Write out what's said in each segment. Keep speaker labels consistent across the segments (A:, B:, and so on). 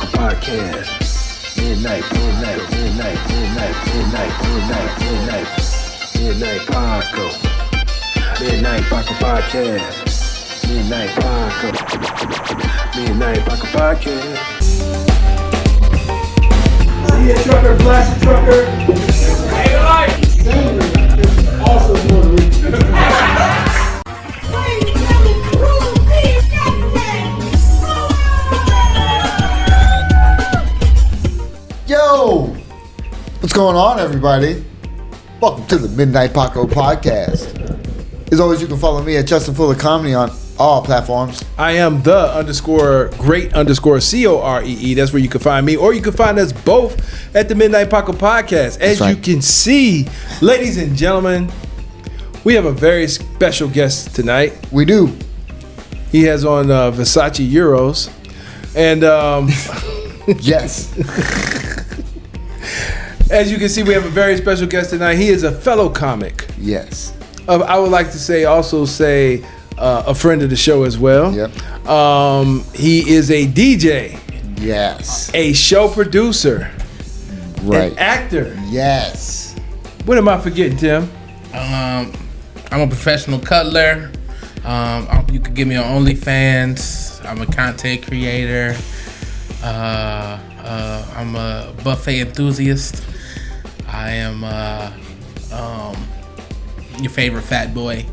A: Paco Podcast. Midnight Paco. Midnight Paco Podcast. Midnight Paco Podcast. See a trucker, blast a trucker. Hey, life. Sandra is also Puerto Rican.
B: Yo, what's going on, everybody? Welcome to the Midnight Paco Podcast. As always, you can follow me at Justin Fuller Comedy on all platforms.
C: I am the _great_COREE. That's where you can find me, or you can find us both at the Midnight Paco Podcast. As you can see, ladies and gentlemen, we have a very special guest tonight.
B: We do.
C: He has on Versace Euros, and
B: yes.
C: As you can see, we have a very special guest tonight. He is a fellow comic.
B: Yes.
C: I would like to say a friend of the show as well.
B: Yep.
C: He is a DJ.
B: Yes.
C: A show producer.
B: Right.
C: An actor.
B: Yes.
C: What am I forgetting, Tim?
D: I'm a professional cutler. You could get me on OnlyFans. I'm a content creator. I'm a buffet enthusiast. I am your favorite fat boy.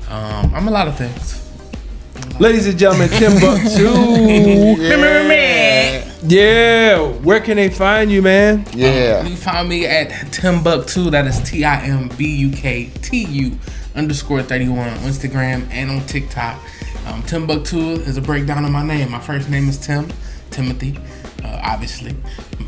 D: I'm a lot of things.
C: Ladies and gentlemen, Timbuktu. Yeah. Where can they find you, man?
B: Yeah.
D: You can find me at Timbuktu. That is TIMBUKTU _31 on Instagram and on TikTok. Timbuktu is a breakdown of my name. My first name is Timothy. Obviously,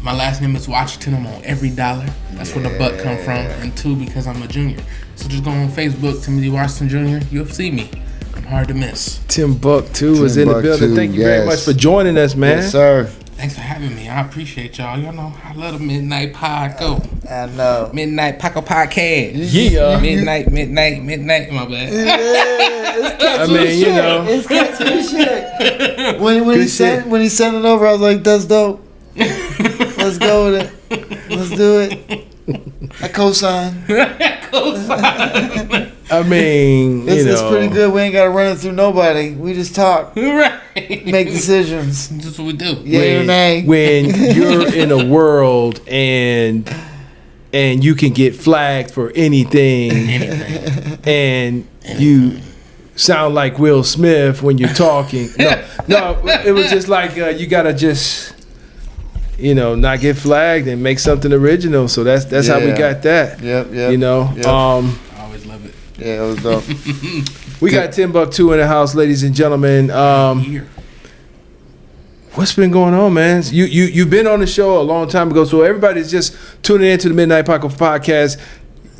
D: my last name is Washington. I'm on every dollar. That's where the buck come from. And 2, because I'm a junior. So just go on Facebook, Timothy Washington Jr. You'll see me. I'm hard to miss.
C: Timbuktu is in the building. Thank you very much for joining us, man.
B: Yes, sir.
D: Thanks for having me. I appreciate y'all. Y'all know I love the Midnight Paco.
B: I know.
D: Midnight Paco Podcast.
C: Yeah.
D: Midnight. My bad.
B: Yeah,
C: I mean, you know.
B: It's catchy shit. When he sent it over, I was like, that's dope. Let's go with it. Let's do it. I co-sign.
C: I mean,
B: it's pretty good. We ain't got to run it through nobody. We just talk.
D: Right.
B: Make decisions.
D: That's what we do.
B: Yeah or nay.
C: When you're in a world and you can get flagged for anything.
D: Anything.
C: And you sound like Will Smith when you're talking. No, it was just like you gotta just, not get flagged and make something original. So that's how we got that.
B: Yep.
C: You know,
B: Yep.
D: I always love it.
B: Yeah, it was dope.
C: We got Timbuktu in the house, ladies and gentlemen.
D: Here.
C: What's been going on, man? You've been on the show a long time ago, so everybody's just tuning into the Midnight Paco Podcast.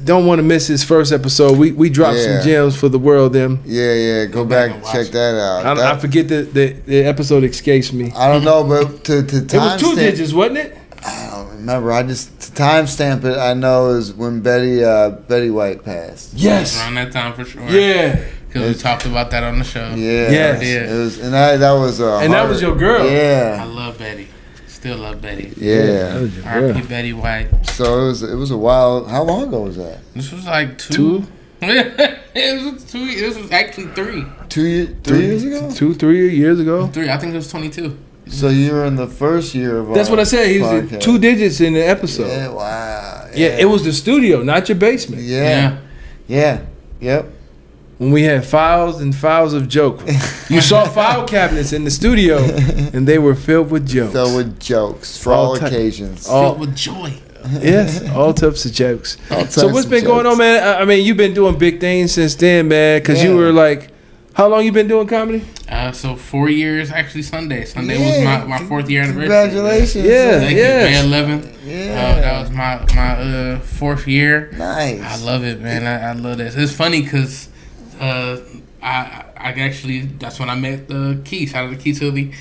C: Don't want to miss his first episode. We dropped some gems for the world. Them.
B: Yeah. Go back and check that out.
C: I forget the episode escapes me.
B: I don't know, but to time
C: it was 2 digits, wasn't it?
B: I don't remember. I just to timestamp it. I know is when Betty White passed.
C: Yes.
D: Around that time for sure.
C: Yeah.
D: Because we talked about that on the show.
B: Yeah.
C: Yes.
B: It was, and that was.
C: That was your girl.
D: I
B: Yeah.
D: love Betty. Still love Betty.
B: Yeah.
D: R.I.P. Betty White.
B: So it was a while. How long ago was that?
D: This was like 2. It was 2. This was actually 3.
B: 3 years ago.
C: 3 years ago.
D: 3. I think it was 22.
B: So you were in the first year of.
C: That's what I said. He was
B: podcast.
C: 2 digits in the episode.
B: Yeah. Wow.
C: Yeah, it was the studio, not your basement.
B: Yeah. Yep.
C: When we had files and files of jokes. You saw file cabinets in the studio, and they were filled with jokes.
B: Filled with jokes for all occasions.
D: Filled with joy.
C: Yes, all types of jokes. So what's
B: of
C: been going on, man? I mean, you've been doing big things since then, man, because you were like, how long you been doing comedy?
D: So 4 years, actually Sunday. Sunday was my 4th year anniversary.
B: Congratulations.
C: Yeah.
D: Thank you, May 11th.
B: Yeah.
D: That was my 4th year.
B: Nice.
D: I love it, man. I love this. It's funny because I actually, that's when I met Key. Shout out to Key Silly.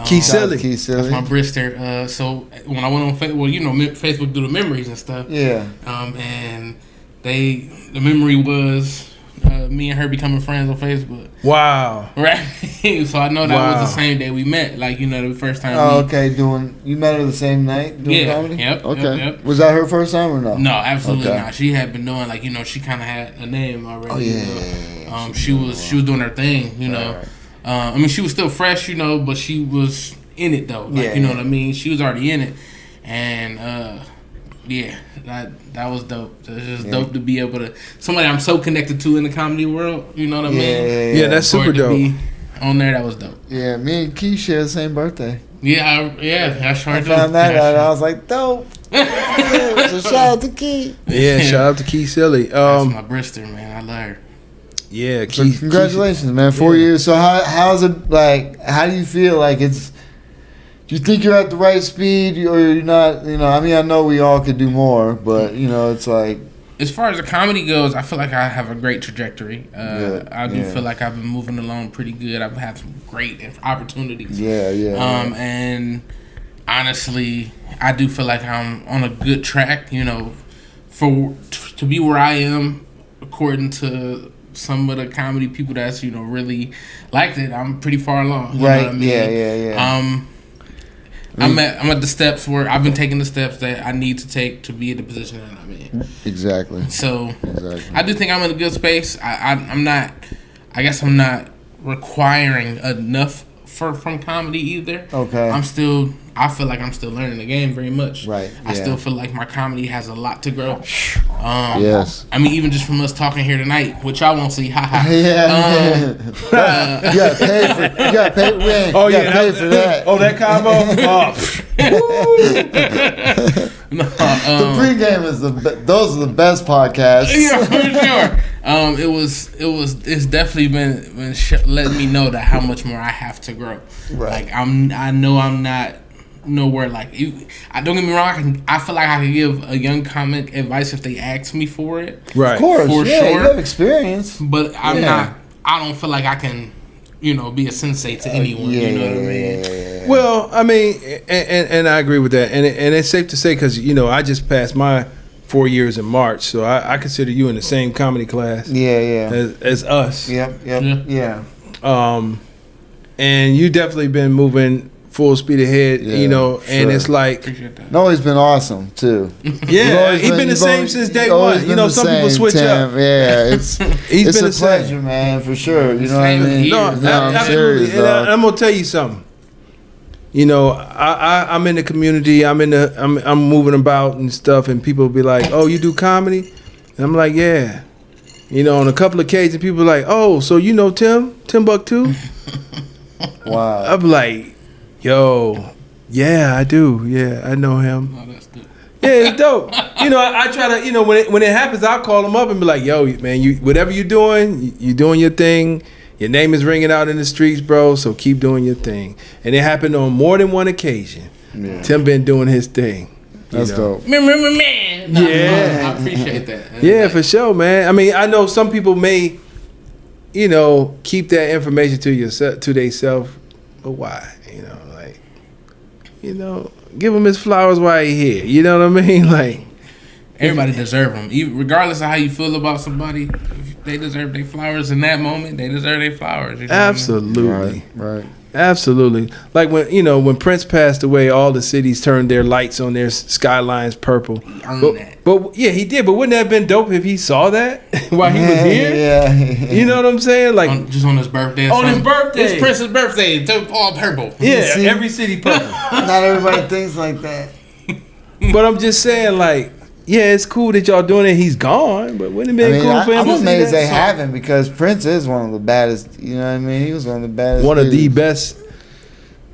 C: Key Silly.
D: That's my brister. So when I went on Facebook, Facebook do the memories and stuff.
B: Yeah.
D: And the memory was me and her becoming friends on Facebook.
C: Wow.
D: Right. So I know that was the same day we met. Like, the first time.
B: Oh, okay. You met her the same night doing comedy?
D: Yep.
B: Okay.
D: Yep.
B: Was that her first time or no?
D: No, absolutely not. She had been doing she kind of had a name already.
B: Oh yeah.
D: She was doing her thing.
B: Right.
D: I mean, she was still fresh, but she was in it though. Like, you know what I mean? She was already in it, and that was dope. It's just dope to be able to somebody I'm so connected to in the comedy world. You know what I mean?
C: Yeah, that's super dope.
D: On there, that was dope.
B: Yeah, me and Key share the same birthday.
D: I sure
B: I
D: do.
B: found that out. I was like, dope. So shout out to Key.
C: Yeah, shout out to Key Silly.
D: That's my Brister, man. I love her.
C: Yeah,
B: So
C: Key.
B: congratulations, man. 4 years. So how's it like? How do you feel like it's? Do you think you're at the right speed, or you're not? I mean, I know we all could do more, but it's like.
D: As far as the comedy goes, I feel like I have a great trajectory. I do feel like I've been moving along pretty good. I've had some great opportunities.
B: Yeah.
D: And honestly, I do feel like I'm on a good track. To be where I am, according to some of the comedy people that's really liked it, I'm pretty far along. You know what I mean?
B: Yeah.
D: I'm at the steps where I've been taking the steps that I need to take to be in the position that I'm in.
B: Exactly.
D: So I do think I'm in a good space. I'm not. I guess I'm not requiring enough from comedy either.
B: Okay.
D: I feel like I'm still learning the game very much.
B: Right.
D: I still feel like my comedy has a lot to grow.
B: Yes.
D: I mean, even just from us talking here tonight, which y'all won't see. Haha.
B: Yeah. You gotta pay for. You gotta pay. Pay for that.
C: Oh, that combo.
B: The pregame is those are the best podcasts.
D: Yeah, for sure. It's definitely been letting me know that how much more I have to grow.
B: Right.
D: Like I know I'm not nowhere like you. Don't get me wrong. I feel like I could give a young comic advice if they ask me for it.
C: Right.
B: Of course.
D: For
B: sure. You have experience.
D: But I'm not. I don't feel like I can. Be a sensei to anyone. You know what I mean?
B: Yeah.
C: Well, I mean, and I agree with that, and it's safe to say because I just passed my 4 years in March, so I consider you in the same comedy class.
B: Yeah.
C: As us.
B: Yep. Yeah.
C: And you definitely been moving full speed ahead, and it's like,
D: Appreciate that.
B: No, he's been awesome too.
C: yeah, he's been the same since day one. Some people switch up.
B: Yeah, it's
C: He's
B: it's
C: been
B: a
C: the same.
B: pleasure, man, for sure. You know what I mean?
C: No,
B: I'm
C: absolutely.
B: serious,
C: And
B: dog.
C: I'm gonna tell you something. I'm in the community. I'm moving about and stuff, and people be like, "Oh, you do comedy?" And I'm like, "Yeah." On a couple of occasions, people are like, "Oh, so you know Timbuktu?"
B: Wow.
C: I'm like, "Yo, yeah, I do. Yeah, I know him."
D: Oh, that's good.
C: Yeah, it's dope. I try to, when it happens, I'll call him up and be like, "Yo, man, whatever you're doing, you doing your thing. Your name is ringing out in the streets, bro. So keep doing your thing." And it happened on more than one occasion.
B: Yeah.
C: Tim been doing his thing.
B: That's dope.
D: Remember, man. No,
C: Yeah.
D: I appreciate that.
C: Yeah, for sure, man. I mean, I know some people may, keep that information to themselves, but why? Give him his flowers while he here. You know what I mean? Like,
D: everybody deserve them, regardless of how you feel about somebody. If they deserve their flowers in that moment. They deserve their flowers.
C: absolutely.
B: Right.
C: Absolutely. Like when Prince passed away, all the cities turned their lights on their skylines purple. But yeah, he did. But wouldn't that have been dope if he saw that while he was here?
B: Yeah.
C: You know what I'm saying? Like
D: just on his birthday.
C: On his birthday.
D: It's Prince's birthday. All purple.
C: yeah,
B: See?
C: every city purple.
B: Not everybody thinks like that.
C: But I'm just saying, like, yeah, it's cool that y'all doing it. He's gone, but wouldn't it have been cool for him
B: I'm
C: to see
B: amazed they
C: that?
B: haven't because Prince is one of the baddest. You know what I mean? He was one of the baddest.
C: One of the
B: dudes.
C: best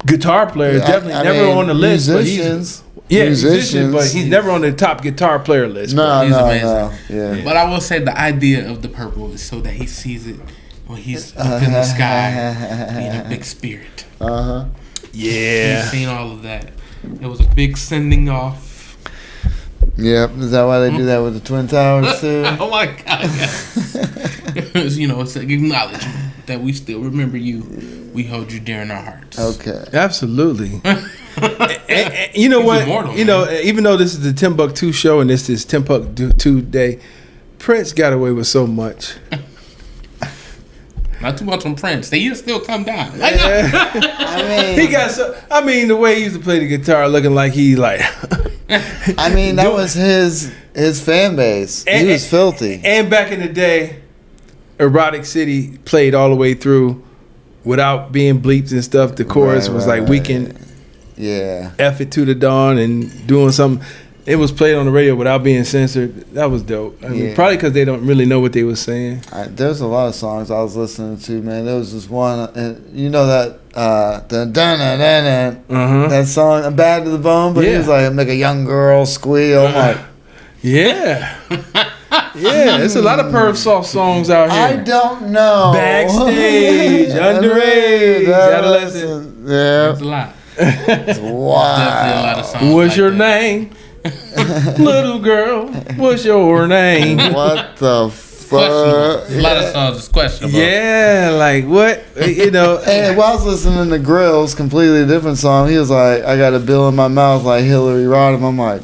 C: guitar players.
B: Yeah,
C: Definitely
B: I
C: never
B: mean,
C: on the list.
B: musicians.
C: But musician, but he's never on the top guitar player list.
B: No,
D: He's
B: no,
D: amazing.
B: no. Yeah.
D: But I will say the idea of the purple is so that he sees it when he's up in the sky, being a big spirit.
B: Uh huh.
C: Yeah.
D: He's seen all of that. It was a big sending off.
B: Yep. Is that why they do that with the Twin Towers too?
D: Oh my God! Yes. It's an acknowledgement that we still remember you. We hold you dear in our hearts.
B: Okay.
C: Absolutely. and you know
D: He's
C: what?
D: immortal,
C: Even though this is the Timbuktu show and this is Timbuktu Day, Prince got away with so much.
D: Not too much on Prince. They used to still come down.
C: He got so. I mean, the way he used to play the guitar, looking like he like.
B: I mean, that was his fan base. He was filthy.
C: And back in the day, Erotic City played all the way through without being bleeped and stuff. The chorus was like we can F it to the dawn and doing something. It was played on the radio without being censored. That was dope. I mean, probably because they don't really know what they were saying.
B: There's a lot of songs I was listening to, man. There was this one, you know that that song, "Bad to the Bone," but he was like, make a young girl squeal. I'm like,
C: yeah, there's a lot of perv soft songs out here.
B: I don't know.
C: Backstage, underage, adolescent.
B: Yeah,
D: That's a lot.
B: wow.
D: Definitely a lot of songs.
C: What's
D: like
C: your
D: that.
C: name? Little girl, what's your name?
B: What the
D: Questionable.
B: fuck?
D: A lot of songs is questionable.
C: Yeah, like what? You know.
B: And while I was listening to Grill's completely different song, he was like, "I got a bill in my mouth like Hillary Rodham." I'm like,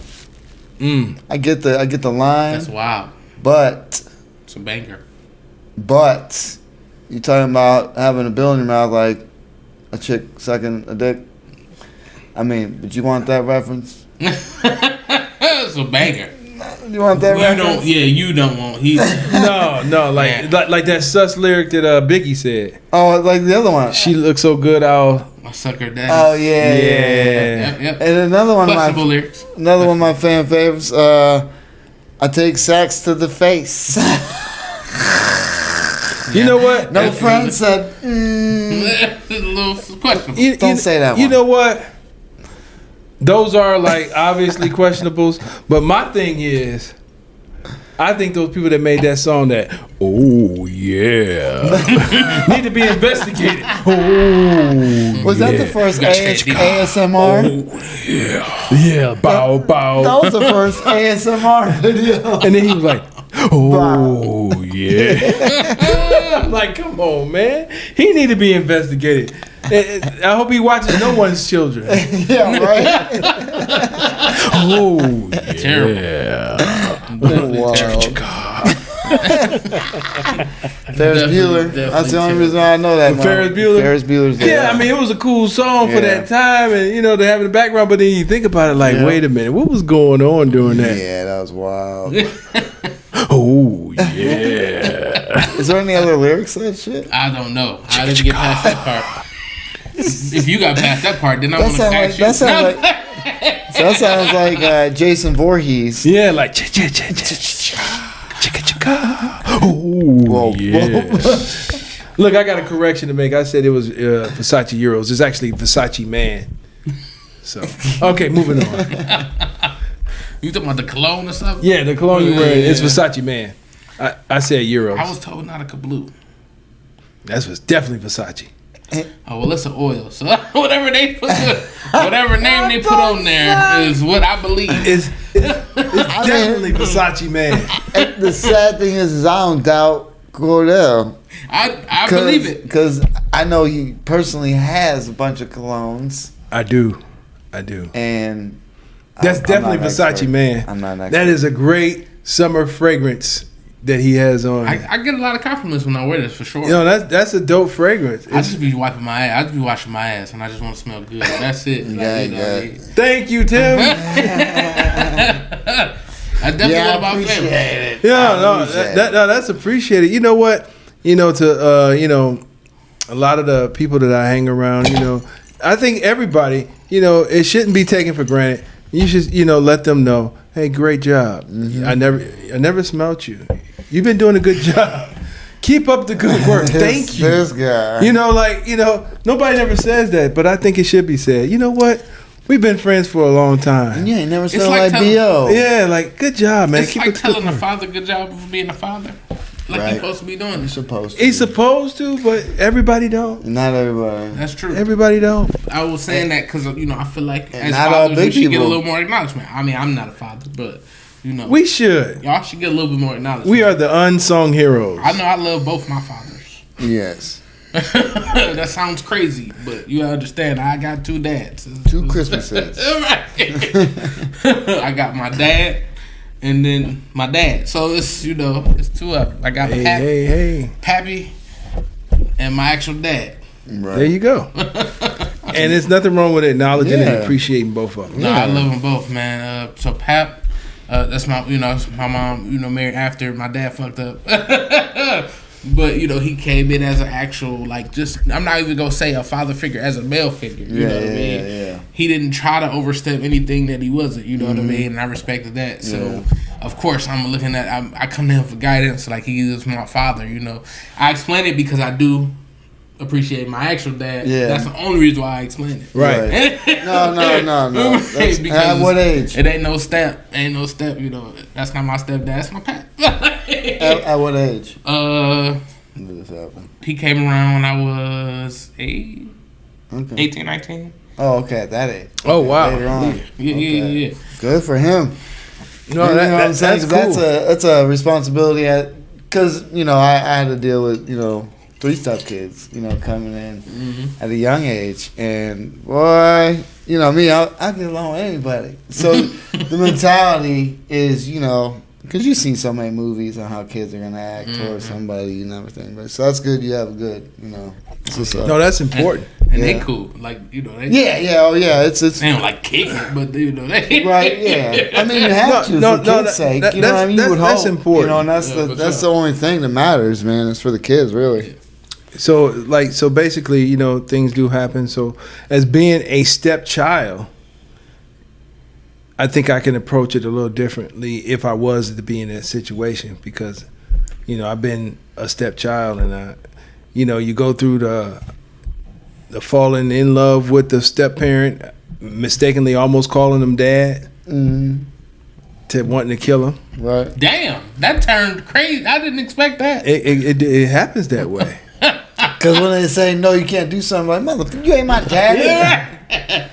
B: I get the line.
D: That's wild.
B: But
D: It's a banger.
B: you talking about having a bill in your mouth like a chick sucking a dick? I mean, but you want that reference?
D: It's a banger.
B: You want that reference?
D: You don't want.
C: No, like that sus lyric that Biggie said.
B: Oh, like the other one.
C: She looks so good, I'll.
D: My sucker daddy.
B: Oh yeah.
D: Yep.
B: And another one of
D: Questionable lyrics.
B: my fan favorites. I take sex to the face.
C: You know what?
B: No friend said.
D: It's a little questionable.
B: Don't say that one.
C: You know what? Those are like obviously questionables, but my thing is, I think those people that made that song that, oh yeah, need to be investigated. Oh,
B: Was that the first ASMR?
C: Oh yeah, bow bow.
B: That was the first ASMR video.
C: And then he was like, oh yeah. I'm like, come on, man. He need to be investigated. I hope he watches no one's children.
B: Yeah, right.
C: Oh yeah.
D: Terrible.
B: Wow. Ferris Bueller. That's the only reason I know that.
C: Ferris Bueller?
B: Ferris Bueller's there.
C: Yeah, I mean, it was a cool song for
B: Yeah.
C: that time, and you know, to have in the background. But then you think about it, like, wait a minute, what was going on during that?
B: Yeah, that was wild.
C: Oh yeah.
B: Is there any other lyrics to that shit?
D: I don't know. I didn't get past that part. If you got past that part, then I want to ask you.
B: That sounds like Jason Voorhees.
C: Yeah, like chicka chicka. Oh yeah. Look, I got a correction to make. I said it was Versace Euros. It's actually Versace Man. So okay, moving on.
D: You talking about the cologne or something?
C: Yeah, the cologne you're wearing. It's Versace Man. I said Euros.
D: I was told Nautica Blue.
C: That was definitely Versace.
D: Oh well, it's an oil. So whatever they put, whatever name they put on there is what I believe.
C: It's definitely Versace Man.
B: And the sad thing is I don't doubt Cordell.
D: I believe it.
B: Because I know he personally has a bunch of colognes.
C: I do.
B: And
C: That's
B: I'm
C: definitely
B: not an
C: Versace
B: expert.
C: Man.
B: I'm not an expert.
C: That is a great summer fragrance that he has on.
D: I get a lot of compliments when I wear this for sure.
C: You know, that's a dope fragrance.
D: I just be wiping my ass. I just be washing my ass, and I just want to smell good. That's it.
C: Thank you, Tim.
D: I definitely want about
B: appreciate
D: family.
B: it.
C: No, that's appreciated. You know what? You know, to a lot of the people that I hang around, you know, I think everybody, you know, it shouldn't be taken for granted. You should, you know, let them know, hey, great job. Mm-hmm. I never smelt you. You've been doing a good job. Keep up the good work. Thank you.
B: This guy.
C: You know, like, you know, nobody never says that, but I think it should be said. You know what? We've been friends for a long time.
B: Yeah, you never
D: It's
B: smelled
D: like
B: like
D: telling-
B: B.O.
C: Yeah, like, good job, man.
D: It's
C: Keep
D: like
C: up the good
D: telling a
C: work.
D: father good job for being a father. Like
B: Right.
D: you're supposed to be doing
B: You're
D: this.
B: supposed to.
C: He's supposed to, but everybody don't.
B: Not everybody.
D: That's true.
C: Everybody don't.
D: I was saying that because, you know, I feel like as
B: not all
D: fathers,
B: big
D: we should get a
B: people.
D: little more acknowledgement. I mean, I'm not a father, but, you know.
C: We should.
D: Y'all should get a little bit more acknowledgement.
C: We are the unsung heroes.
D: I know I love both my fathers.
B: Yes.
D: That sounds crazy, but you understand, I got two dads.
B: 2 Christmases.
D: Right. I got my dad and then my dad. So it's, you know, it's two of them. I got
C: Hey,
D: Pappy,
C: hey, hey.
D: Pappy and my actual dad.
B: Right.
C: There you go. And there's nothing wrong with acknowledging and appreciating both of them.
D: No, I love them both, man. So Pap, that's my mom, married after my dad fucked up. But, he came in as an actual, I'm not even going to say a father figure, as a male figure. You know what I mean?
B: Yeah.
D: He didn't try to overstep anything that he wasn't, you know what I mean? And I respected that. So, of course, I'm looking at, I come to him for guidance, like he is my father, I explain it because I do appreciate my actual dad. Yeah. That's the only reason why I explain it.
B: Right. No. At what age?
D: It ain't no step. That's not my stepdad. That's my Pap.
B: At what age?
D: When did this happen? He came around when I was 18, 19.
B: Oh, okay, at that age.
C: Oh, wow.
B: Later on.
D: Yeah.
B: Good for him.
C: No, that's cool.
B: That's a responsibility because I had to deal with 3 step-kids, coming in at a young age. And, boy, me, I get along with anybody. So the mentality is, because you've seen so many movies on how kids are going to act towards somebody and everything. But so that's good. You have a good,
C: No, that's important.
D: And they cool. Like, they...
B: Yeah. It's
D: they don't like kick it, but, they...
B: Right, yeah. I mean, you have to for kids' sake. You know what I mean? You would hope.
C: That's important.
B: And that's the only thing that matters, man. It's for the kids, really.
C: So basically, things do happen. So as being a stepchild, I think I can approach it a little differently if I was to be in that situation because, I've been a stepchild and you go through the falling in love with the step parent, mistakenly almost calling them dad, to wanting to kill him.
B: Right.
D: Damn, that turned crazy. I didn't expect that.
C: It happens that way.
B: Because when they say, no, you can't do something, like, motherfucker, you ain't my daddy.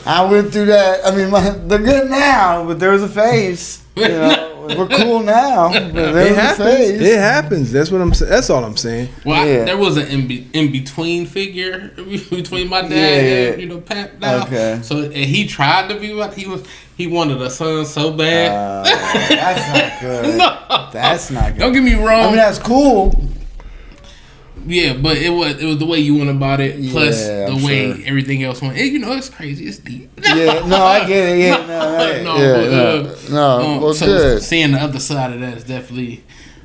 B: I went through that. I mean, they're good now, but there was a phase. We're cool now, but there was a phase.
C: It happens. That's what I'm saying. That's all I'm saying.
D: Well, there was an in-between figure between my dad and, Pap now. Okay. So and he tried to be what he wanted a son so bad.
B: That's not good.
D: No.
B: That's not good.
D: Don't get me wrong.
B: I mean, that's cool.
D: Yeah, but it was the way you went about it, plus the way everything else went. It's crazy. It's deep.
B: Yeah, no, I get it. Yeah,
D: no.
B: So good.
D: Seeing the other side of that is definitely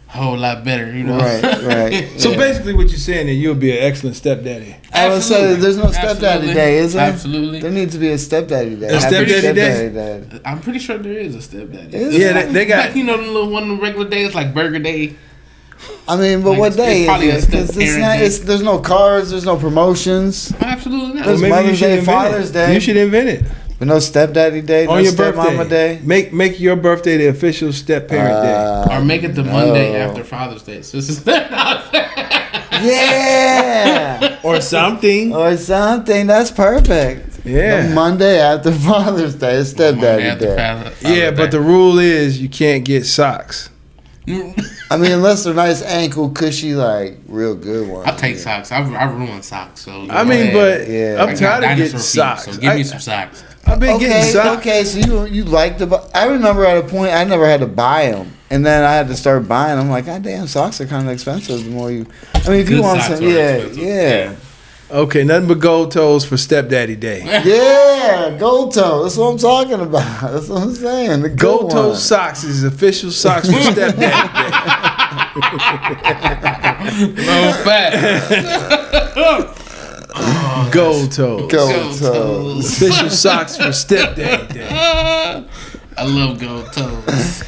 D: a whole lot better.
B: Right.
C: So basically, what you're saying is you'll be an excellent stepdaddy.
B: I would say there's no stepdaddy day, is there?
D: Absolutely.
B: There needs to be a stepdaddy day.
C: A stepdaddy day?
D: I'm pretty sure there is a stepdaddy.
C: Yeah, they got.
D: The little one of the regular days like Burger Day.
B: I mean, but what day is it? Because there's no cards, there's no promotions.
D: Absolutely not.
B: There's Mother's Day, Father's Day.
C: You should invent it.
B: But no stepdaddy day,
C: on
B: no
C: your
B: stepmama day.
C: Make your birthday the official step parent day,
D: or make it the Monday after Father's Day. So this is
B: or something. That's perfect.
C: Yeah,
B: the Monday after Father's Day is stepdaddy day.
C: Yeah, but the rule is you can't get socks.
B: I mean, unless they're nice ankle, cushy, like real good ones.
D: I'll take socks. I ruin socks. So
C: I mean, but I'm tired of getting socks.
D: So give me some socks.
C: I've been getting socks.
B: Okay, so you like to. I remember at a point I never had to buy them, and then I had to start buying them. Like, God damn, socks are kind of expensive. The more you, I mean, if you want some, yeah.
C: Okay, nothing but gold toes for stepdaddy day.
B: Yeah, gold toe. That's what I'm talking about. That's what I'm saying. The
C: gold toe socks is official socks for stepdaddy day.
D: Low fat.
C: Gold toes.
B: Gold toes.
C: Official socks for stepdaddy day.
D: I love gold toes.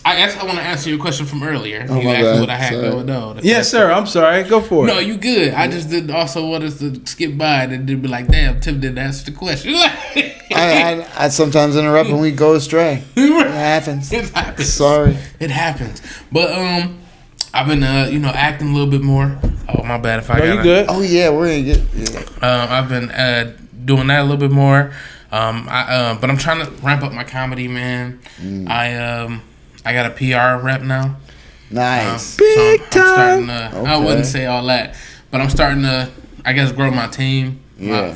D: I guess I want to answer your question from earlier. You asked me what I had going on.
C: Yes, sir. I'm sorry. Go for it.
D: No, you good. I just did also want us to skip by and then be like, damn, Tim didn't answer the question.
B: I sometimes interrupt when we go astray. It happens.
D: It happens.
B: Sorry.
D: It happens. But I've been acting a little bit more. Oh, my bad if I got.
C: You good?
B: Oh yeah, we're gonna get. Yeah.
D: I've been doing that a little bit more. But I'm trying to ramp up my comedy, man. I got a PR rep now.
B: Nice.
C: Big time.
D: I'm starting I wouldn't say all that, but I'm starting to, I guess, grow my team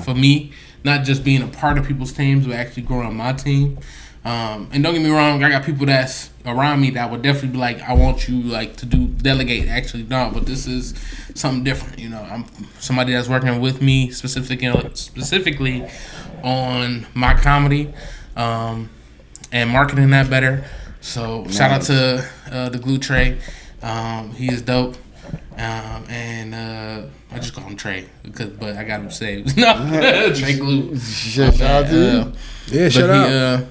D: for me. not just being a part of people's teams, but actually growing my team. And don't get me wrong, I got people that's around me that would definitely be like, I want you like to delegate. Actually, no, but this is something different. You know, I'm somebody that's working with me specifically on my comedy and marketing that better. So shout out to the Glue Tray. He is dope. And I just call him Trey but I got him saved. No, Trey Glue.
B: Shout out to you.
C: Yeah, shout out.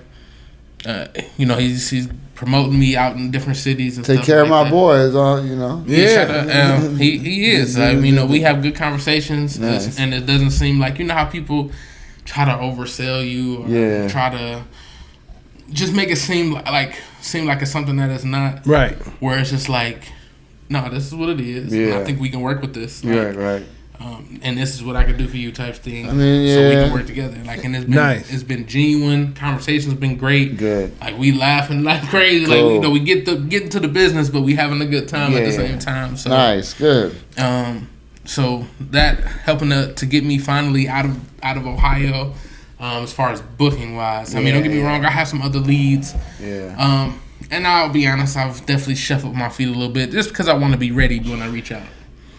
D: You know, he's promoting me out in different cities and
B: Take
D: stuff
B: care of
D: like
B: my
D: that.
B: boys, you know.
D: Yeah, he is. I mean, you know, we have good conversations,
B: Nice.
D: and it doesn't seem like, you know how people try to oversell you or try to just make it seem like it's something that it's not.
C: Right.
D: Where it's just like, no, this is what it is. And I think we can work with this. Like,
B: Right.
D: And this is what I can do for you, type thing.
B: I mean,
D: So we
B: yeah.
D: can work together. Like, and it's been
C: Nice.
D: It's been genuine. Conversation's been great.
B: Good.
D: Like, we laughing like crazy.
B: Cool.
D: Like, you know, we get into the business, but we having a good time at the same time. So
B: Nice, good.
D: so that helping to get me finally out of Ohio, as far as booking wise. I mean, don't get me wrong, I have some other leads.
B: Yeah.
D: And I'll be honest, I've definitely shuffled my feet a little bit just because I want to be ready when I reach out.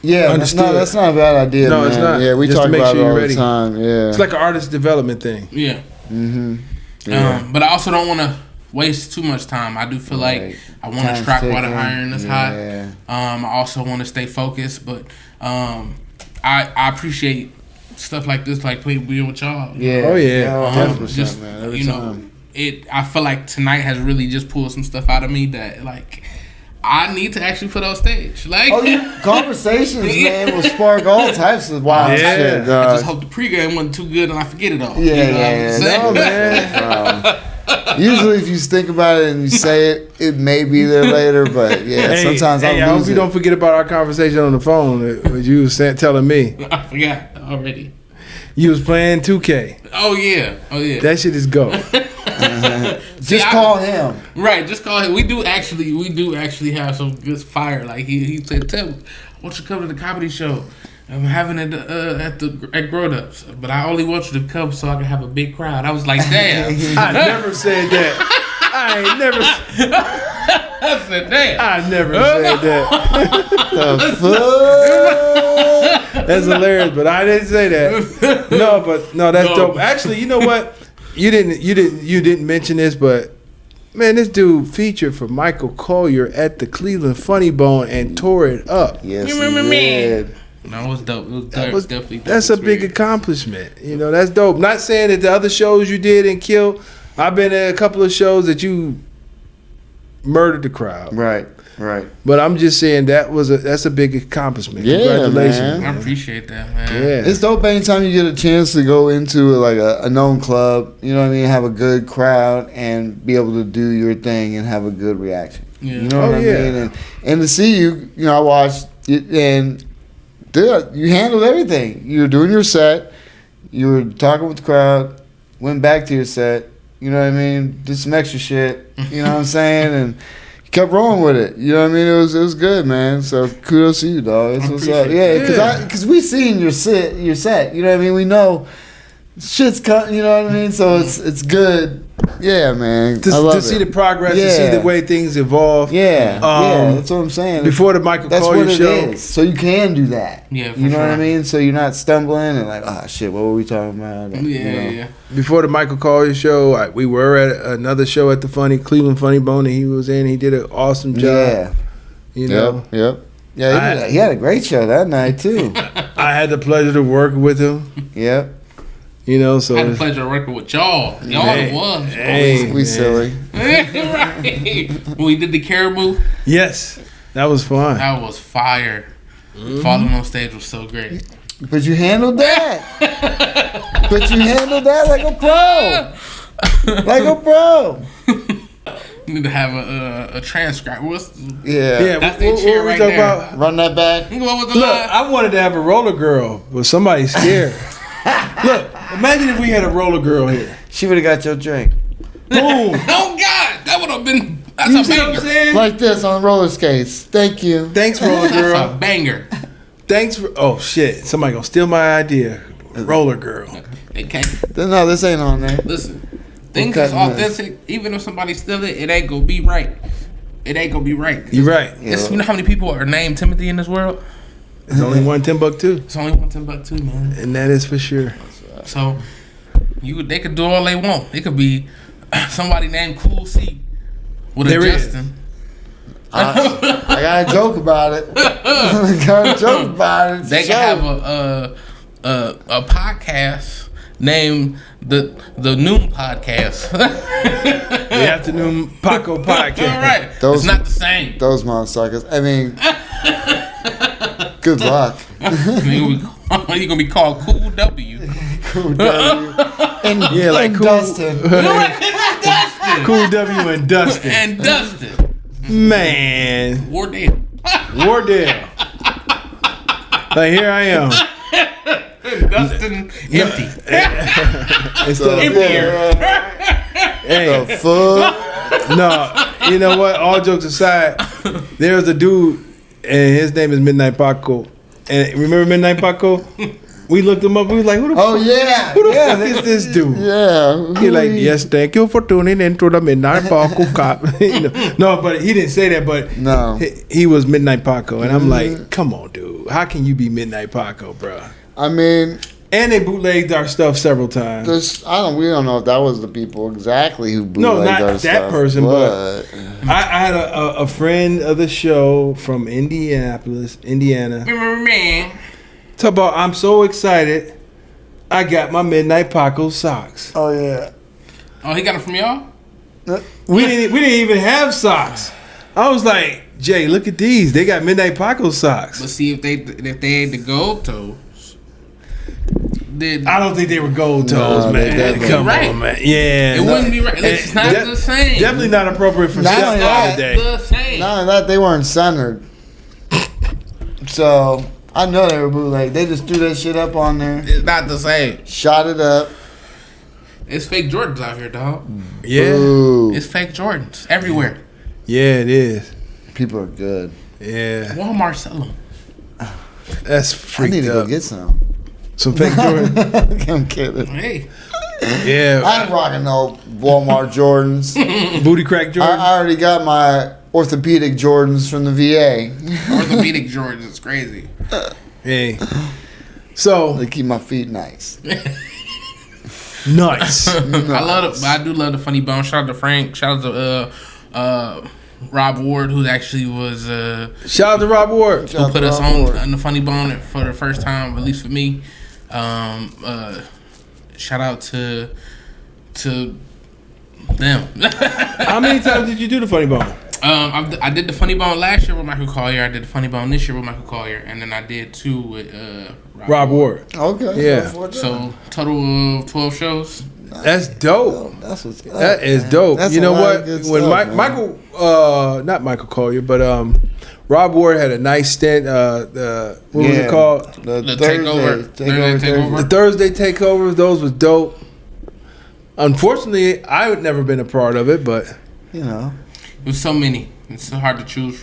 B: Yeah,
C: Understood.
B: that's not a bad idea,
C: No,
B: man.
C: it's not.
B: Yeah, we
C: Just
B: talk
C: to make
B: about
C: sure
B: it all
C: you're
B: the
C: ready.
B: time. Yeah.
C: It's like an artist development thing.
D: Yeah.
B: Yeah.
D: But I also don't want to waste too much time. I do feel like I want to
B: Time's
D: strike while the
B: ticking.
D: iron is
B: Yeah.
D: hot. I also want to stay focused, but I appreciate stuff like this, like being with y'all.
B: Yeah.
C: Oh, yeah.
B: 100%,
D: Just,
B: man. Every
D: you know,
B: time.
D: I feel like tonight has really just pulled some stuff out of me that like I need to actually put on stage. Like,
B: Conversations, man, will spark all types of wild
C: Yeah.
B: shit,
D: I
B: dog.
D: just hope the pregame wasn't too good and I forget it all.
B: Yeah,
D: You know what I'm saying?
B: No, man. Usually, if you think about it and you say it, it may be there later. But yeah, sometimes
C: I
B: I
C: hope
B: lose
C: you
B: it.
C: don't forget about our conversation on the phone. You was telling me
D: I forgot already.
C: you was playing 2K.
D: Oh yeah.
C: That shit is go.
B: Just call him.
D: Right, just call him. We do actually have some good fire. Like he said, "Tim, I want you to come to the comedy show. I'm having it at Grown Ups, but I only want you to come so I can have a big crowd." I was like, "Damn."
C: I never said that. I ain't never.
D: I said, "Damn."
C: I never said that.
B: The fuck?
C: That's hilarious, but I didn't say that. No, that's dope. Actually, you know what? You didn't mention this, but man, this dude featured for Michael Collier at the Cleveland Funny Bone and tore it up.
B: Yes, he
D: Remember me?
B: did.
D: No, it was dope. It was definitely.
C: That's a big accomplishment. You know, that's dope. Not saying that the other shows you did and killed. I've been at a couple of shows that you murdered the crowd.
B: Right.
C: But I'm just saying that's a big accomplishment.
B: Yeah,
C: Congratulations.
B: man.
D: I appreciate that, man.
C: Yeah.
B: It's dope anytime you get a chance to go into like a known club, you know what I mean, have a good crowd and be able to do your thing and have a good reaction.
D: Yeah.
B: You know what I mean? And to see you, you know, I watched it and dude, you handled everything. You were doing your set, you were talking with the crowd, went back to your set, you know what I mean, did some extra shit, you know what I'm saying, and kept rolling with it. You know what I mean? It was good, man. So kudos to you, dog. That's what's up. Yeah, because we seen your set. You know what I mean? We know shit's cut. You know what I mean? So it's good. Yeah, man. I love
C: To see
B: it.
C: the progress, to see the way things evolve.
B: Yeah, that's what I'm saying.
C: Before the Michael
B: That's
C: Collier
B: what it
C: show.
B: is. So you can do that.
D: Yeah, for
B: you know what I
D: sure.
B: mean? So you're not stumbling and like, oh shit, what were we talking about?
D: Yeah.
C: Before the Michael Collier show, we were at another show at the Cleveland Funny Bone, and he was in. He did an awesome job.
B: Yeah.
C: You know,
B: Yep. Yeah, he had a great show that night too.
C: I had the pleasure to work with him.
B: Yep.
C: You know, so
D: I had the pleasure of working with y'all. Y'all
C: Hey,
D: the ones.
C: hey.
B: We
C: man.
B: silly.
D: Right. When we did the caribou,
C: Yes, that was fun.
D: that was fire. Falling on stage was so great.
B: But you handled that. But you handled that like a pro. Like a pro.
D: We need to have a transcript.
B: Yeah.
C: Yeah,
D: That's
C: what
D: their chair
C: were we
D: right
C: talking
D: there.
C: about?
B: Run that back.
D: What was the
C: Look,
D: line?
C: I wanted to have a roller girl, but somebody's scared. Look, imagine if we had a roller girl here.
B: She would have got your drink.
C: Boom.
D: Oh God, that would have been. That's
C: You
D: a
C: see what I'm
D: banger.
C: saying?
B: Like this on roller skates. Thank you.
C: Thanks, roller
D: That's
C: girl.
D: a banger.
C: Thanks for. Oh shit! Somebody gonna steal my idea. Roller girl.
D: It can't.
B: No, this ain't on there.
D: Listen, things that's authentic, even if somebody steal it, it ain't gonna be right. It ain't gonna be right.
C: You're right.
D: You know how many people are named Timothy in this world?
C: There's only one Timbuktu.
D: It's only one Timbuktu, man.
C: And that is for sure.
D: So they could do all they want. It could be somebody named Cool C with a Justin.
B: I got a joke about it.
D: They could have a podcast named the Noon Podcast.
C: The Afternoon Paco Podcast.
D: All right. It's not the same.
B: Those motherfuckers. I mean, good luck.
D: You're gonna be called Cool W.
B: Cool W. And,
C: yeah, like
B: and
C: cool,
B: Dustin.
D: Dustin.
C: Cool W and Dustin.
D: And Dustin.
C: Man.
D: Wardell.
C: Like, here I am.
D: Dustin empty.
C: Instead of
D: Emptier.
C: hey,
B: The fuck?
C: no, you know what? All jokes aside, there's a dude, and his name is Midnight Paco. And remember Midnight Paco? We looked him up. We was like, who the fuck
B: fuck
C: is this dude?
B: Yeah.
C: He like, yes, thank you for tuning into the Midnight Paco Cop. No, but he didn't say that. But
B: No.
C: he was Midnight Paco, and I'm like, come on, dude. How can you be Midnight Paco, bro?
B: I mean,
C: And they bootlegged our stuff several times.
B: we don't know if that was the people exactly who bootlegged
C: No, not
B: our
C: that
B: stuff,
C: person, but I had a friend of the show from Indianapolis, Indiana.
D: Remember me?
C: Talk about, I'm so excited. I got my Midnight Paco socks.
B: Oh yeah.
D: Oh, he got it from y'all?
C: We didn't even have socks. I was like, Jay, look at these. They got Midnight Paco socks.
D: Let's see if they had the gold toes.
C: I don't think they were gold toes,
B: No,
C: man. Come
D: right.
C: on, man. Yeah.
D: It wouldn't be right. It's not the same.
C: Definitely not appropriate for
B: Not
C: step
B: only
C: father
B: that,
C: day.
D: The same.
B: Not only that, they weren't centered. So I know they were bootleg. They just threw that shit up on there,
D: It's not the same.
B: shot it up.
D: It's fake Jordans out here, dog.
C: Yeah.
B: Ooh,
D: It's fake Jordans everywhere.
C: Yeah, it is.
B: people are good.
C: Yeah.
D: Walmart sell them.
C: That's
B: I
C: freaked
B: need to
C: up.
B: go get some.
C: Some fake Jordan.
B: I'm kidding.
D: Hey,
C: Yeah.
B: I ain't rocking no Walmart Jordans.
C: Booty crack Jordan.
B: I already got my orthopedic Jordans from the VA.
D: orthopedic Jordans. It's crazy.
C: Hey. So
B: They keep my feet nice.
C: nice.
D: I do love the funny bone. Shout out to Frank. Shout out to Rob Ward, who actually was
C: Shout out to Rob Ward.
B: Shout out
D: who put
B: to
D: us
B: Rob
D: on
B: Ward.
D: the funny bone for the first time, at least for me. Shout out to them.
C: How many times did you do the funny bone?
D: I did the funny bone last year with Michael Collier. I did the funny bone this year with Michael Collier, and then I did 2 with
C: Rob Ward.
B: Okay.
C: Yeah.
D: So total of 12 shows.
C: That's dope.
B: That's what's good.
C: That is dope.
B: That's
C: You
B: a
C: know
B: lot
C: what?
B: of good
C: When
B: stuff, man.
C: Michael, not Michael Collier, but Rob Ward had a nice stint. What was it called?
B: The
D: takeover.
C: The Thursday takeovers. Those was dope. Unfortunately, I had never been a part of it, but
B: You know.
D: It was so many. It's so hard to choose,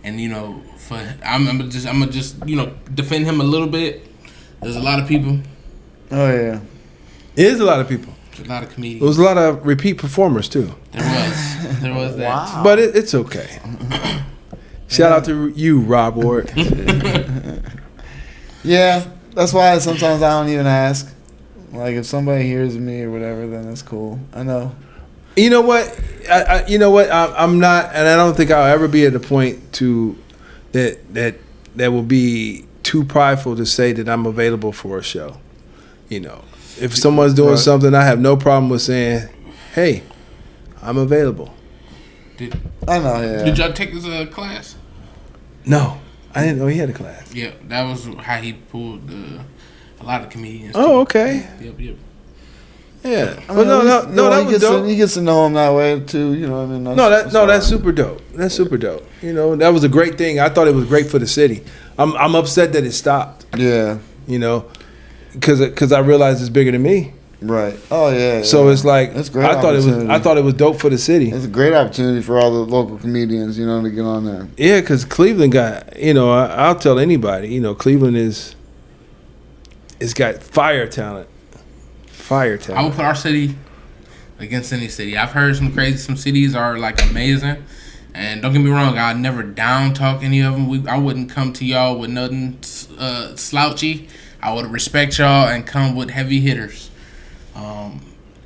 D: and I'm gonna just defend him a little bit. There's a lot of people.
B: Oh yeah.
C: it is a lot of people.
D: There's a lot of
C: There
D: comedians.
C: was a lot of repeat performers too,
D: There was that.
B: Wow.
C: but it's okay. Shout out to you, Rob Ward.
B: Yeah. That's why sometimes I don't even ask. Like if somebody hears me or whatever, then it's cool. I know.
C: You know what? I'm not, and I don't think I'll ever be at a point to that will be too prideful to say that I'm available for a show. You know, if someone's doing
B: Right.
C: something, I have no problem with saying, "Hey, I'm available."
B: I know. Yeah.
D: Did y'all take his class?
C: No, I didn't know he had a class.
D: Yeah, that was how he pulled a lot of comedians.
C: Oh, okay.
D: Yep.
C: Yeah.
B: I
C: Well,
B: mean,
C: that
B: he
C: was dope.
B: He gets to know him that way too. You know what I mean?
C: That's
B: fine.
C: super dope. That's super dope. You know, that was a great thing. I thought it was great for the city. I'm upset that it stopped.
B: Yeah.
C: You know, because I realized it's bigger than me.
B: Right. Oh yeah.
C: So
B: yeah.
C: it's like
B: That's a great
C: I
B: opportunity.
C: thought it was dope for the city.
B: It's a great opportunity for all the local comedians, you know, to get on there.
C: Yeah, because Cleveland got, you know, I'll tell anybody, you know, Cleveland it's got fire talent. Fire
D: I
C: talent.
D: would put our city against any city. I've heard some cities are like amazing. And don't get me wrong, I'd never down talk any of them. I wouldn't come to y'all with nothing slouchy. I would respect y'all and come with heavy hitters.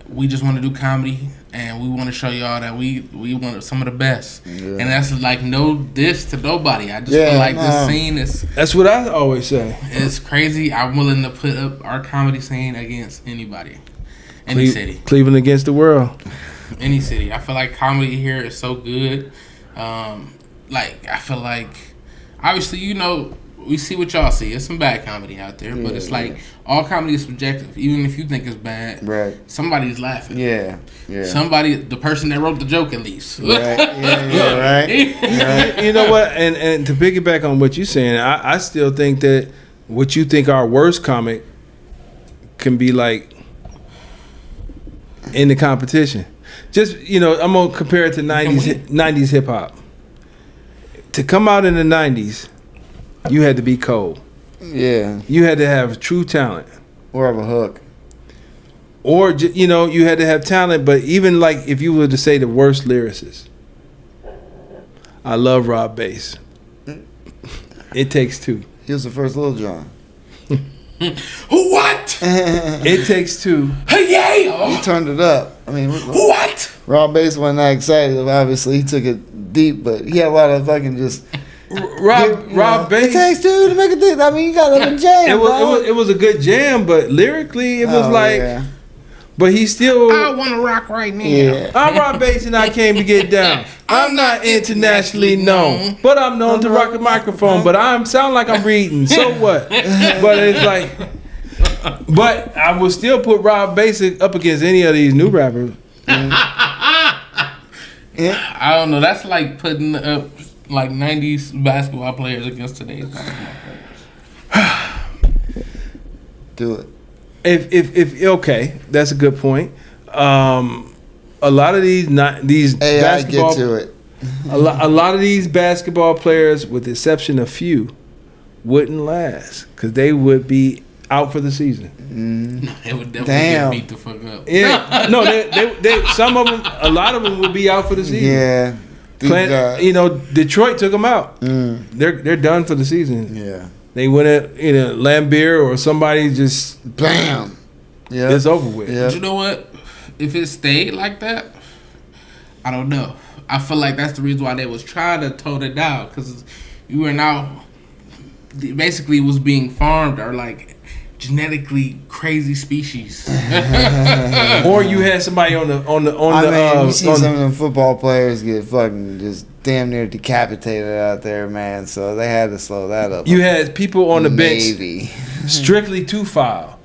D: We just want to do comedy, and we want to show y'all that we want some of the best. Yeah. And that's like no diss to nobody. I just feel like this scene is...
C: That's what I always say.
D: It's crazy. I'm willing to put up our comedy scene against anybody. Any city.
C: Cleveland against the world.
D: Any city. I feel like comedy here is so good. I feel like, obviously, we see what y'all see. There's some bad comedy out there, but it's like all comedy is subjective. Even if you think it's bad,
B: right?
D: Somebody's laughing.
B: Yeah.
D: Somebody, the person that wrote the joke, at least.
B: Right. Right.
C: You know what? And to piggyback on what you're saying, I still think that what you think our worst comic can be like in the competition. Just I'm gonna compare it to '90s hip hop. To come out in the '90s, you had to be cold.
B: Yeah.
C: You had to have true talent.
B: Or have a hook.
C: Or, you had to have talent, but even like if you were to say the worst lyricist, I love Rob Bass. It Takes Two.
B: He was the first Lil Jon.
D: What?
C: It Takes Two.
D: Yeah.
B: He turned it up. I mean,
D: what?
B: Rob Bass wasn't that excited. Obviously, he took it deep, but he had a lot of fucking just...
C: Rob Bass.
B: It takes two to make a thing. I mean, you got to jam.
C: It was a good jam, but lyrically, it was But he still.
D: I want to rock right now.
B: Yeah.
C: I'm Rob Bass and I came to get down. I'm not internationally known, but I'm known to rock a microphone. But I sound like I'm reading. So what? But it's like. But I would still put Rob Bass up against any of these new rappers.
D: I don't know. That's like putting up like 90s basketball players against today's basketball players.
B: Do it.
C: If okay, that's a good point. A lot of these basketball,
B: get to it.
C: a lot of these basketball players, with the exception of few, wouldn't last because they would be out for the season.
D: They would definitely get beat the fuck up.
C: Yeah, no, they some of them, a lot of them would be out for the season.
B: Yeah.
C: Detroit took them out. They're done for the season.
B: Yeah.
C: They went at Lambeer or somebody just
B: bam. Yeah.
C: It's over with.
B: Yep.
D: But you know what? If it stayed like that, I don't know. I feel like that's the reason why they was trying to tone it down, because you were now basically was being farmed or like genetically crazy species.
C: Or you had somebody on the
B: you see some of them football players get fucking just damn near decapitated out there, man. So they had to slow that up.
C: You had people on the bench strictly to foul.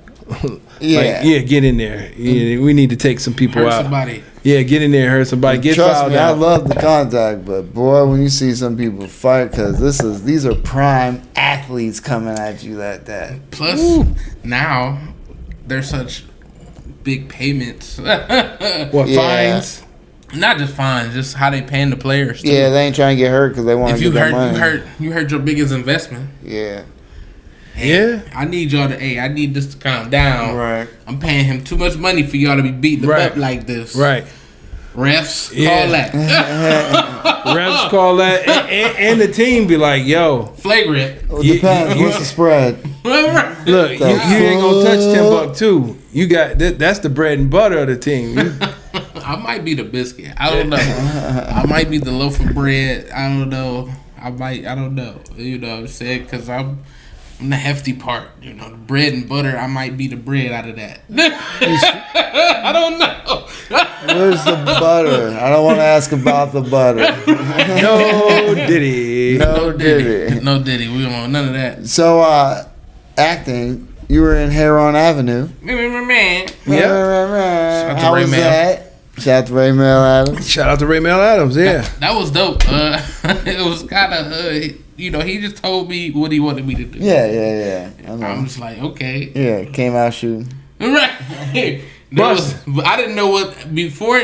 C: Get in there. Yeah, we need to take some people
D: hurt
C: out.
D: Somebody.
C: Yeah, get in there, hurt somebody. Get
B: Trust
C: fouled
B: me,
C: out.
B: I love the contact, but boy, when you see some people fight, because these are prime athletes coming at you like that.
D: Plus, now there's such big payments.
C: Fines?
D: Not just fines, just how they paying the players too.
B: Yeah, they ain't trying to get hurt because they want to get their money.
D: You hurt your biggest investment.
B: Yeah.
C: Hey,
D: I need y'all to. I need this to calm down.
B: Right.
D: I'm paying him too much money for y'all to be beating them up like this.
C: Right.
D: Refs call that.
C: Refs call that, and the team be like, "Yo,
D: flagrant."
B: Well, it depends. What's the spread?
C: Look, you ain't gonna touch Timbuktu. You got that's the bread and butter of the team.
D: I might be the biscuit. I don't know. I might be the loaf of bread. I don't know. I don't know. You know what I'm saying? Because I'm the hefty part. The bread and butter. I might be the bread out of that. I don't know.
B: Where's the butter? I don't want to ask about the butter.
C: No diddy.
B: No diddy.
D: No diddy. We don't want none of that.
B: So, acting. You were in Heron Avenue.
D: Man.
B: Yeah.
D: How was that?
B: Shout out to Ray Mel Adams.
C: Shout out to Ray Mel Adams. Yeah.
D: That was dope. It was kind of he just told me what he wanted me to do.
B: Yeah.
D: I'm just like, okay.
B: Yeah, came out shooting.
D: Right. But I didn't know what before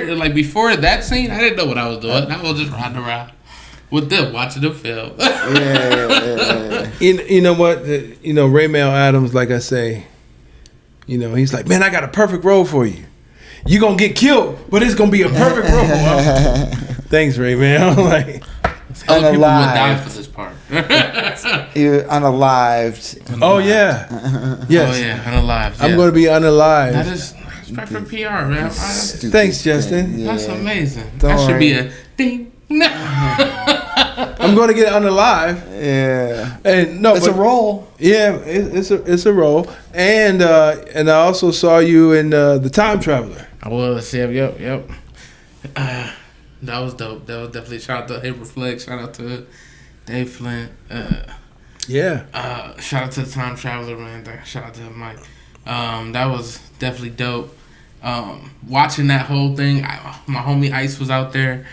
D: that scene. I didn't know what I was doing. I was just riding around with them, watching them film.
B: Yeah.
C: You know what? Ray Mel Adams, like I say, You know, he's like, man, I got a perfect role for you. You're going to get killed, but it's going to be a perfect role. Thanks, Ray, man. I'm like,
D: other people would die for this part.
B: You're unalived.
C: Oh, yeah. Yes.
D: Oh, yeah, unalived.
C: I'm going to be unalived.
D: That is perfect PR, man.
C: Thanks, Justin.
D: That's amazing.
B: Don't
D: that should
B: worry.
D: be a ding.
C: I'm going to get unalive.
B: Yeah.
C: And no,
B: It's a role.
C: Yeah, it's a role. And I also saw you in The Time Traveler.
D: I was, yep. That was dope. That was definitely, shout out to April Flex, shout out to Dave Flint.
C: Yeah.
D: Shout out to The Time Traveler, man. Shout out to Mike. That was definitely dope. Watching that whole thing, my homie Ice was out there.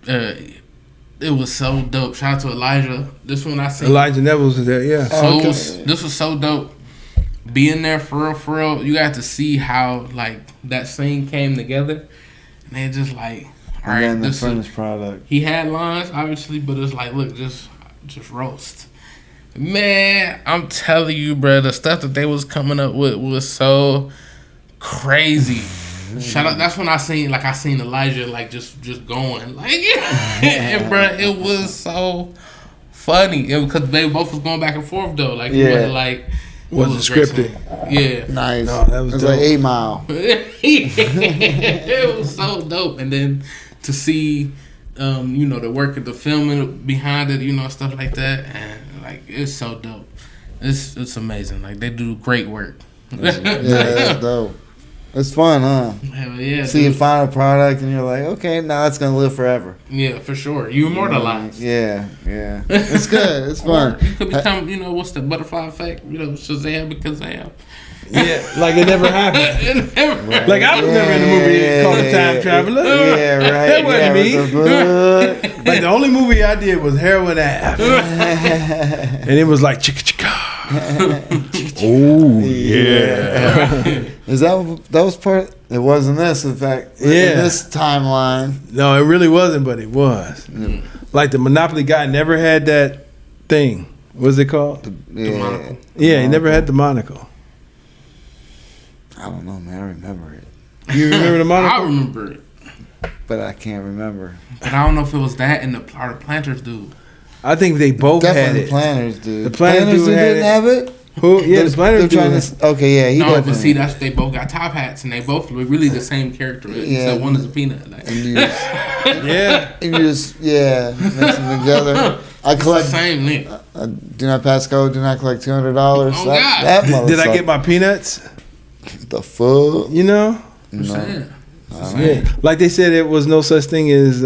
D: It was so dope. Shout out to Elijah. This one I seen.
C: Elijah Neville's was there, yeah.
D: This was so dope. Being there for real. You got to see how like that scene came together. And they just like, all right,
B: And then the
D: this
B: finished
D: is,
B: product.
D: he had lines, obviously, but it's like, look, just roast. Man, I'm telling you, bro, the stuff that they was coming up with was so crazy. Shout out! That's when I seen Elijah like just going like, and bro, it was so funny because they both was going back and forth though. Like, it wasn't like
C: wasn't scripted.
D: Yeah,
B: Nice.
C: No, that was
B: it was
C: dope.
B: like 8 Mile.
D: it was so dope, and then to see, the work of the filming behind it, stuff like that, and like it's so dope. It's amazing. Like they do great work.
B: Yeah, that's dope. It's fun, huh?
D: Hell yeah.
B: See
D: dude.
B: a final product and you're like, okay, now it's gonna live forever.
D: Yeah, for sure. You immortalized.
B: Yeah. It's good. It's fun.
D: You could become, what's the butterfly effect? Shazam because Shazam.
C: Yeah, like it never happened. Like I remember in the movie called The Time Traveler.
B: Yeah, right.
C: That wasn't me.
B: me.
C: Like the only movie I did was Heroin Ave. And it was like chicka chicka. Oh yeah.
B: Is that was part? It wasn't this. In fact, in this timeline.
C: No, it really wasn't, but it was.
B: Mm.
C: Like the Monopoly guy never had that thing. What's it called?
D: The monocle.
C: Yeah, he never had the monocle.
B: I don't know, man. I remember it,
C: You remember the monocle?
D: I remember it.
B: but I can't remember.
D: But I don't know if it was that and the planters dude.
C: I think they both
B: Definitely
C: had it.
B: planners, dude.
C: The planners dude had
B: didn't
C: it.
B: have it.
C: Who? Yeah, the planners
B: They're trying
C: dude.
B: to. Okay, yeah, he
D: No,
B: definitely.
D: but see, they both got top hats and they both look really the same character. Except one is a peanut. Like,
B: And you
C: Yeah.
B: just mix them together. I
D: it's the
B: collect.
D: same length.
B: Do not pass go. Do not collect $200.
D: Oh, God.
B: That
C: Did I
B: motherfucker.
C: get my peanuts?
B: the fuck?
C: You know?
D: I'm saying.
C: Yeah. Like they said, it was no such thing as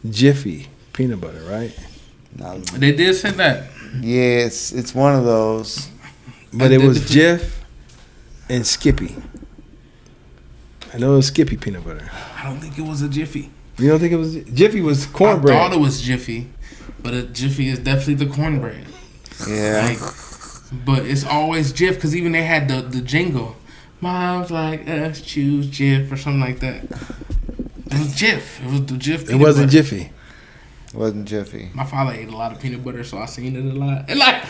C: Jiffy peanut butter, right?
B: No.
D: They did say that.
B: Yeah, it's one of those.
C: But it was Jif and Skippy. I know it was Skippy peanut butter.
D: I don't think it was a Jiffy.
C: You don't think it was Jiffy? Was cornbread?
D: I thought it was Jiffy, but a Jiffy is definitely the cornbread.
B: Yeah.
D: Like, but it's always Jif because even they had the jingle. Mom's like us choose Jif or something like that. It was Jif. It was the Jif.
C: It
D: peanut
C: wasn't
D: butter.
C: Jiffy.
B: Wasn't Jiffy.
D: My father ate a lot of peanut butter, so I seen it a lot. And like,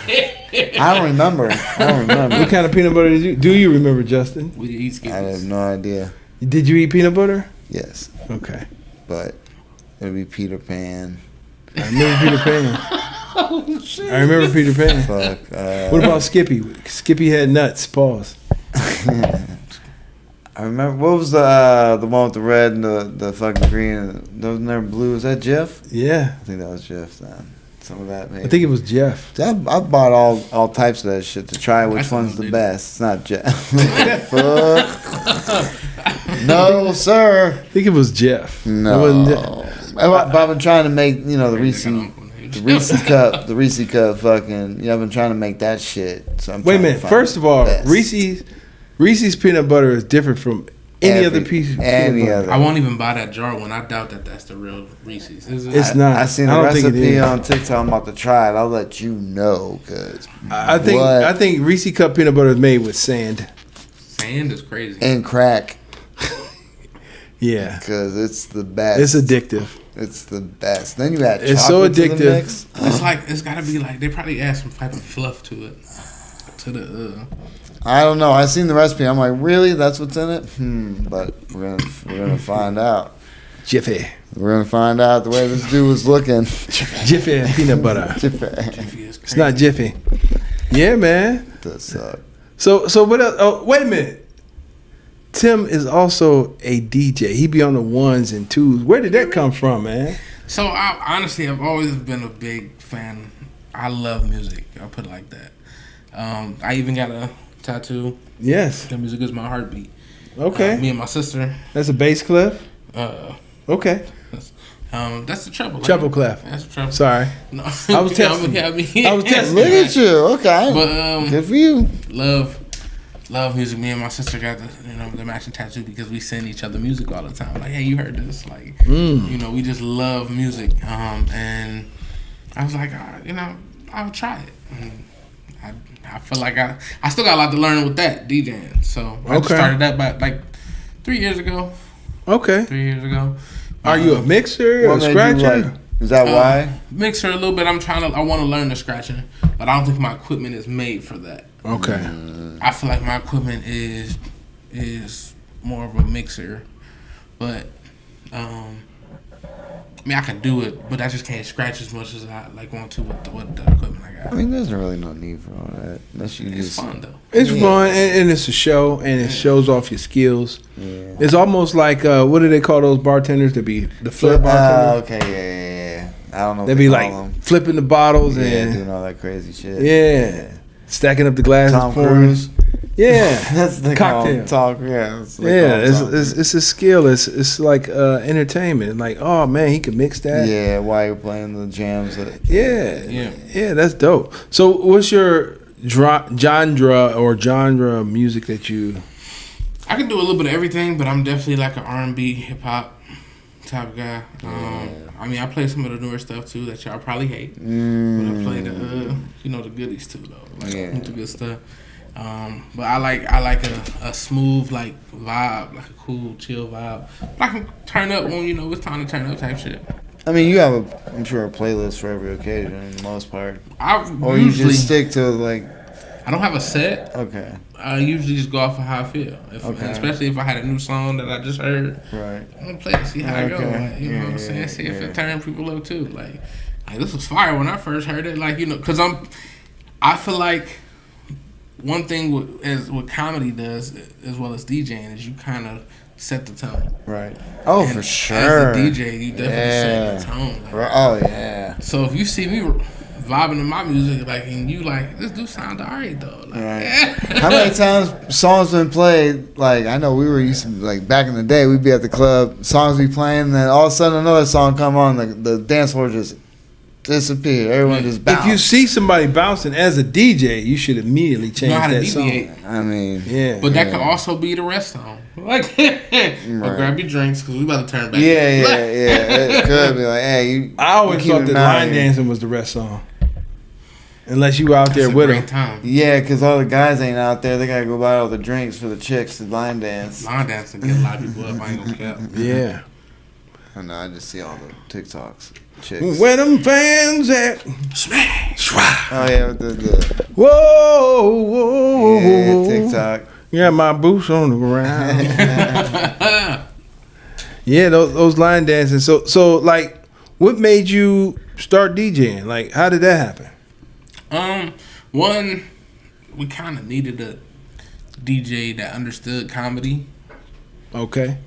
B: I don't remember.
C: What kind of peanut butter did you? Do you remember, Justin?
D: we eat
B: I have
D: Skittles.
B: no idea.
C: Did you eat peanut butter?
B: Yes,
C: Okay.
B: but it'll be Peter Pan.
C: I remember Peter Pan. I remember Peter Pan.
B: Fuck.
C: What about Skippy? Skippy had nuts. Pause.
B: I remember what was the one with the red and the fucking green and those never blue. Was that Jeff?
C: Yeah.
B: I think that was Jeff. Then some of that maybe.
C: I think it was Jeff.
B: I bought all types of that shit to try which
D: That's
B: one's
D: what
B: the
D: they
B: best. It's not Jeff. Fuck. No, sir.
C: I think it was Jeff. It
B: No.
C: wasn't Jeff.
B: I've been trying to make the Reese cup, the Reese cup. Fucking I've been trying to make that shit. So I'm
C: Wait a
B: trying to
C: minute.
B: find
C: First of
B: the
C: all,
B: best.
C: Reese's peanut butter is different from any other piece of peanut
B: any
C: butter.
B: other.
D: I won't even buy that jar one. I doubt that that's the real Reese's. Is it?
C: It's not.
B: I seen
C: I
B: the
C: don't think it
B: recipe
C: is.
B: on TikTok. I'm about to try it. I'll let you know, cause
C: I
B: what?
C: think Reese cup peanut butter is made with sand.
D: Sand is crazy.
B: and crack,
C: Yeah.
B: cause it's the best.
C: It's addictive.
B: It's the best. Then you add
C: It's so
B: chocolate to the
C: addictive.
B: mix.
D: It's gotta be like they probably add some type of fluff to it. to the.
B: I don't know. I seen the recipe. I'm like, really? That's what's in it? But we're gonna find out.
C: Jiffy.
B: We're gonna find out the way this dude was looking.
C: Jiffy and peanut butter.
B: Jiffy.
C: It's not Jiffy. Yeah, man.
B: Does suck.
C: So what else? Oh, wait a minute. Tim is also a DJ. He be on the ones and twos. Where did that come from, man?
D: So I've always been a big fan. I love music. I'll put it like that. I even got a tattoo.
C: Yes.
D: The music is my heartbeat.
C: Okay.
D: Me and my sister.
C: That's a bass clef? Okay.
D: That's the treble.
C: Treble clef.
D: That's the treble.
C: Sorry.
D: No.
C: I was testing. I was testing.
B: Look at you. Okay.
D: But
B: good for you.
D: Love music. Me and my sister got the matching tattoo because we send each other music all the time. Like, hey, you heard this? Like, we just love music. And I was like, I'll try it. And I feel like I still got a lot to learn with that DJing. So I just started that about like 3 years ago.
C: Okay.
D: 3 years ago.
C: Are you a mixer or a scratcher?
B: Is that why?
D: Mixer a little bit. I want to learn the scratching, but I don't think my equipment is made for that.
C: Okay.
D: I feel like my equipment is more of a mixer, but I can do it, but I just can't scratch as much as I want to with the equipment I got.
B: I mean, there's really no need for all that. It's
D: fun though.
C: It's fun, and it's a show, and it shows off your skills.
B: Yeah.
C: It's almost like what do they call those bartenders? To be the flip bartender.
B: Okay, yeah. I don't know.
C: They be like flipping the bottles and
B: doing all that crazy shit.
C: Yeah. Stacking up the glasses.
B: Tom
C: pouring.
B: Cruise.
C: Yeah,
B: that's the
C: cocktail
B: talk. Yeah,
C: it's a skill. It's like entertainment. Like, oh man, he can mix that.
B: Yeah, while you're playing the jams.
C: Yeah, that's dope. So, what's your genre of music that you?
D: I can do a little bit of everything, but I'm definitely like an R&B, hip hop type guy. I play some of the newer stuff too that y'all probably hate, but I play the goodies too though. The good stuff. But I like a smooth like vibe, like a cool chill vibe. But I can turn up when it's time to turn up type shit.
B: I mean, you have I'm sure a playlist for every occasion in the most part.
D: Or
B: you just stick to like.
D: I don't have a set.
B: Okay.
D: I usually just go off of how I feel. Especially if I had a new song that I just heard.
B: Right.
D: I'm gonna play it, see how it goes. Like, you know what I'm saying? See if it turns people up too. Like this was fire when I first heard it. Like, because I feel like one thing what comedy does as well as DJing is you kind of set the tone.
B: Right. Oh, and for sure.
D: As a DJ, you definitely set the tone. Like,
B: oh yeah.
D: So if you see me vibing to my music, like, and you like, this do sound alright though. Like,
B: right. How many times songs been played? Like, I know we were used to, like, back in the day, we'd be at the club, songs be playing, and then all of a sudden another song come on, the dance floor just disappear. Everyone just bounce.
C: If you see somebody bouncing as a DJ, you should immediately change that song.
B: I mean,
D: but that could also be the rest song. Like, or grab your drinks because we about to turn back.
B: Yeah. It could be like, hey,
C: I always thought that line dancing was the rest song. Unless you out there with them.
D: Time.
B: Yeah, because all the guys ain't out there. They got to go buy all the drinks for the chicks to line dance.
D: Line dancing get a lot of people up. I ain't gonna cap.
C: Yeah.
B: I know. I just see all the TikToks. Chicks.
C: Where them fans at?
D: Smash.
B: Oh, yeah. The
C: whoa.
B: Yeah, TikTok.
C: Yeah, my boots on the ground. Yeah, those line dancing. So, like, what made you start DJing? Like, how did that happen?
D: One, we kind of needed a DJ that understood comedy.
C: Okay.